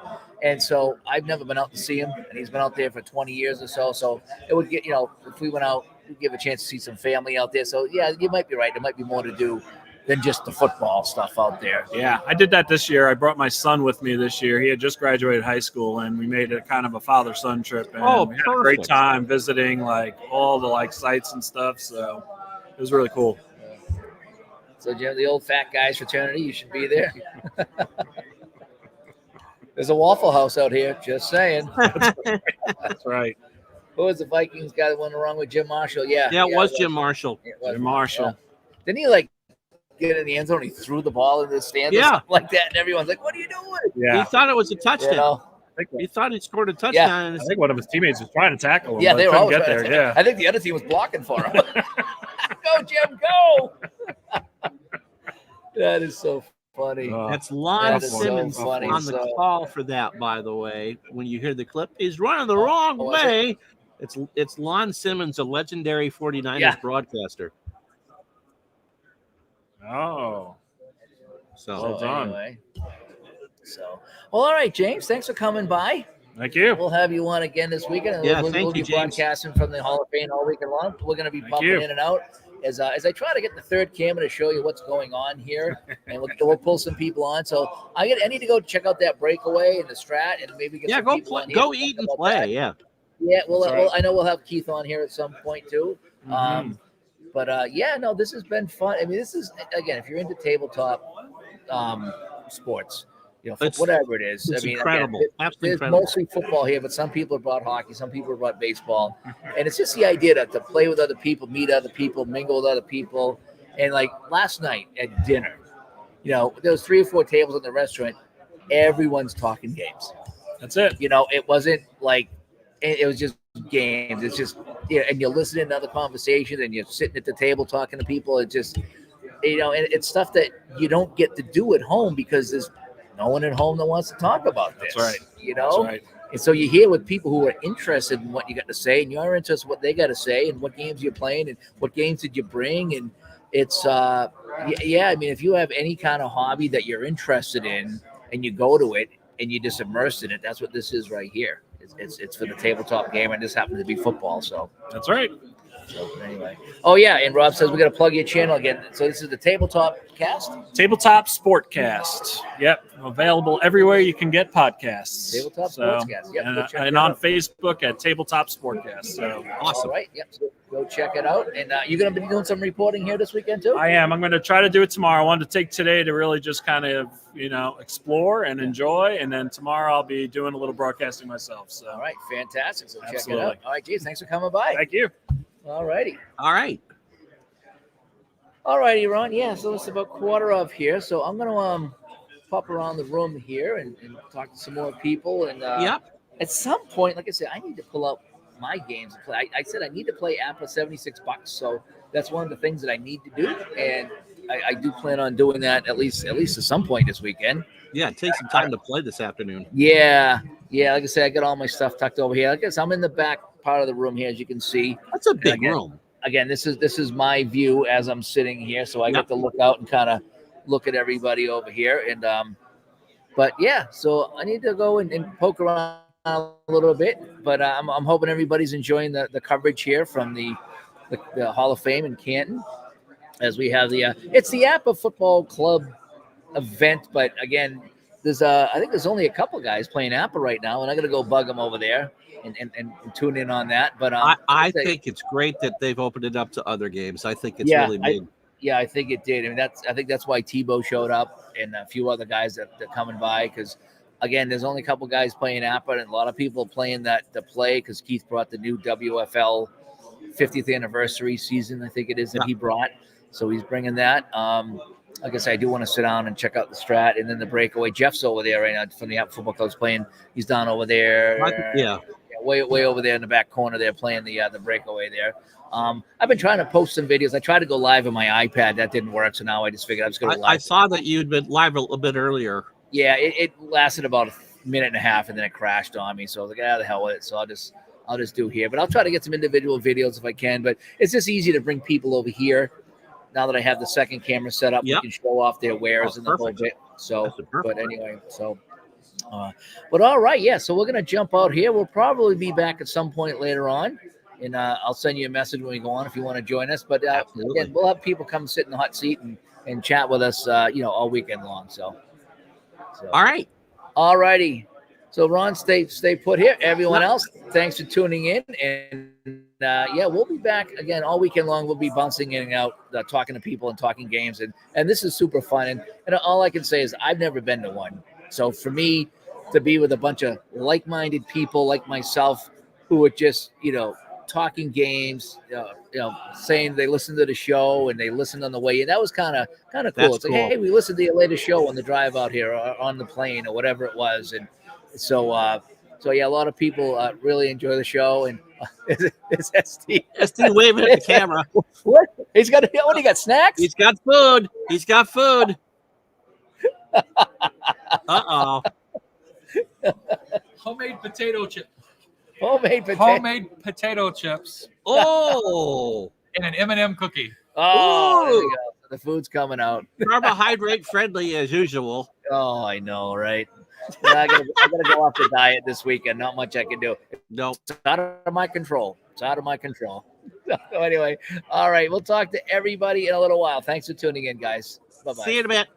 [SPEAKER 1] And so I've never been out to see him, and he's been out there for 20 years or so. So it would get, if we went out, we'd give a chance to see some family out there. So yeah, you might be right. There might be more to do than just the football stuff out there.
[SPEAKER 5] Yeah, I did that this year. I brought my son with me this year. He had just graduated high school, and we made it kind of a father-son trip. And we had a great time visiting like all the sites and stuff. So it was really cool.
[SPEAKER 1] So Jim, the old fat guys fraternity, you should be there. There's a Waffle House out here. Just saying.
[SPEAKER 5] That's right.
[SPEAKER 1] Who was the Vikings guy that went wrong with Jim Marshall? Yeah,
[SPEAKER 2] it was Jim Marshall.
[SPEAKER 5] Jim Marshall. Yeah.
[SPEAKER 1] Didn't he get in the end zone? He threw the ball in the stands or something like that, and everyone's like, "What are you doing?"
[SPEAKER 2] Yeah, he thought it was a touchdown. He thought he scored a touchdown.
[SPEAKER 5] I think one of his teammates was trying to tackle him.
[SPEAKER 1] Yeah, they were all
[SPEAKER 5] get there. Yeah,
[SPEAKER 1] I think the other team was blocking for him. Go, Jim, go! That is so funny.
[SPEAKER 2] That's Lon Simmons on the call for that, by the way. When you hear the clip, he's running the wrong way. It's Lon Simmons, a legendary 49ers broadcaster.
[SPEAKER 5] Oh.
[SPEAKER 2] So
[SPEAKER 5] well done.
[SPEAKER 1] Anyway. Well, all right, James. Thanks for coming by.
[SPEAKER 5] Thank you.
[SPEAKER 1] We'll have you on again this weekend. We'll be broadcasting from the Hall of Fame all weekend long. We're going to be popping in and out as I try to get the third camera to show you what's going on here, and we'll pull some people on. So I need to go check out that breakaway and the Strat, and maybe get some people on here.
[SPEAKER 2] Go eat and play. That. Yeah.
[SPEAKER 1] I know we'll have Keith on here at some point too. Mm-hmm. But this has been fun. I mean, this is, again, if you're into tabletop sports, whatever it is.
[SPEAKER 2] It's incredible.
[SPEAKER 1] Again,
[SPEAKER 2] absolutely
[SPEAKER 1] there's
[SPEAKER 2] incredible.
[SPEAKER 1] Mostly football here, but some people have brought hockey, some people have brought baseball. And it's just the idea to play with other people, meet other people, mingle with other people. And like last night at dinner, there was 3 or 4 tables in the restaurant. Everyone's talking games.
[SPEAKER 5] That's it.
[SPEAKER 1] It wasn't like, it was just games. It's just, and you're listening to other conversations and you're sitting at the table talking to people. It's just, and it's stuff that you don't get to do at home because there's no one at home that wants to talk about this.
[SPEAKER 5] That's right.
[SPEAKER 1] That's right. And so you hear with people who are interested in what you got to say, and you're interested in what they got to say and what games you're playing and what games did you bring. And it's, I mean, if you have any kind of hobby that you're interested in and you go to it and you're just immersed in it, that's what this is right here. It's for the tabletop game, and this happens to be football. So
[SPEAKER 5] that's right.
[SPEAKER 1] So anyway, and Rob says we got to plug your channel again. So this is the Tabletop Cast.
[SPEAKER 5] Tabletop Sportcast. Yep, available everywhere you can get podcasts.
[SPEAKER 1] Tabletop Sportscast. Yep,
[SPEAKER 5] and on Facebook at Tabletop Sportcast. So
[SPEAKER 1] awesome. All right. Yep. So go check it out. And you're going to be doing some reporting here this weekend too.
[SPEAKER 5] I am. I'm going to try to do it tomorrow. I wanted to take today to really just kind of explore and enjoy, and then tomorrow I'll be doing a little broadcasting myself. So
[SPEAKER 1] all right, fantastic. So check it out. All right, geez, thanks for coming by.
[SPEAKER 5] Thank you.
[SPEAKER 1] All righty.
[SPEAKER 2] All right.
[SPEAKER 1] All righty, Ron. Yeah, so it's about 1:15 here. So I'm going to pop around the room here and talk to some more people. And at some point, like I said, I need to pull out my games to play. I said I need to play Apple $76. So that's one of the things that I need to do. And I do plan on doing that at least at some point this weekend.
[SPEAKER 2] Yeah, take some time to play this afternoon.
[SPEAKER 1] Yeah. Like I said, I got all my stuff tucked over here. I guess I'm in the back part of the room here, as you can see.
[SPEAKER 2] That's a big room.
[SPEAKER 1] Again, this is my view as I'm sitting here, so I get to look out and kind of look at everybody over here. And so I need to go and poke around a little bit, but I'm hoping everybody's enjoying the coverage here from the Hall of Fame in Canton, as we have it's the APA Football Club event. But again, I think there's only a couple guys playing APA right now, and I'm gonna go bug them over there and tune in on that. But
[SPEAKER 2] I think it's great that they've opened it up to other games. I think it's really big.
[SPEAKER 1] I think it did. I mean, I think that's why Tebow showed up and a few other guys that are coming by, because again, there's only a couple guys playing APA, and a lot of people playing the play, because Keith brought the new WFL 50th anniversary season, I think it is, that he brought. So he's bringing that. Like I said, I do want to sit down and check out the Strat, and then the breakaway. Jeff's over there right now from the APA Football Club's playing. He's down over there. Way over there in the back corner there, playing the breakaway there. I've been trying to post some videos. I tried to go live on my iPad. That didn't work, so now I just figured I was going to live.
[SPEAKER 2] I saw that you'd been live a little bit earlier.
[SPEAKER 1] Yeah, it lasted about a minute and a half, and then it crashed on me. So I was like, the hell with it. So I'll just do here. But I'll try to get some individual videos if I can. But it's just easy to bring people over here now that I have the second camera set up. We can show off their wares and the whole bit. So, but anyway, so. But all right, yeah. So we're gonna jump out here. We'll probably be back at some point later on, and I'll send you a message when we go on if you want to join us. But again, we'll have people come sit in the hot seat and chat with us, all weekend long. So
[SPEAKER 2] all right,
[SPEAKER 1] all righty. So Ron, stay put here. Everyone else, thanks for tuning in, and we'll be back again all weekend long. We'll be bouncing in and out, talking to people and talking games, and this is super fun. And all I can say is I've never been to one. So for me to be with a bunch of like-minded people like myself who are just, talking games, saying they listen to the show and they listen on the way in, that was kind of cool.
[SPEAKER 2] That's
[SPEAKER 1] it's like,
[SPEAKER 2] cool.
[SPEAKER 1] hey, we listened to your latest show on the drive out here or on the plane or whatever it was. And so yeah, a lot of people really enjoy the show. And it's SD
[SPEAKER 2] waving at the camera.
[SPEAKER 1] What? He's got what? He got snacks?
[SPEAKER 2] He's got food. Uh-oh.
[SPEAKER 3] Homemade potato chip.
[SPEAKER 1] Homemade
[SPEAKER 3] potato chips.
[SPEAKER 2] Oh.
[SPEAKER 3] And an M&M cookie.
[SPEAKER 1] Oh, there we go. The food's coming out.
[SPEAKER 2] Carbohydrate friendly as usual.
[SPEAKER 1] Oh, I know, right? Yeah, I gotta go off the diet this weekend. Not much I can do.
[SPEAKER 2] Nope.
[SPEAKER 1] It's out of my control. So anyway, all right. We'll talk to everybody in a little while. Thanks for tuning in, guys. Bye-bye.
[SPEAKER 2] See you in a bit.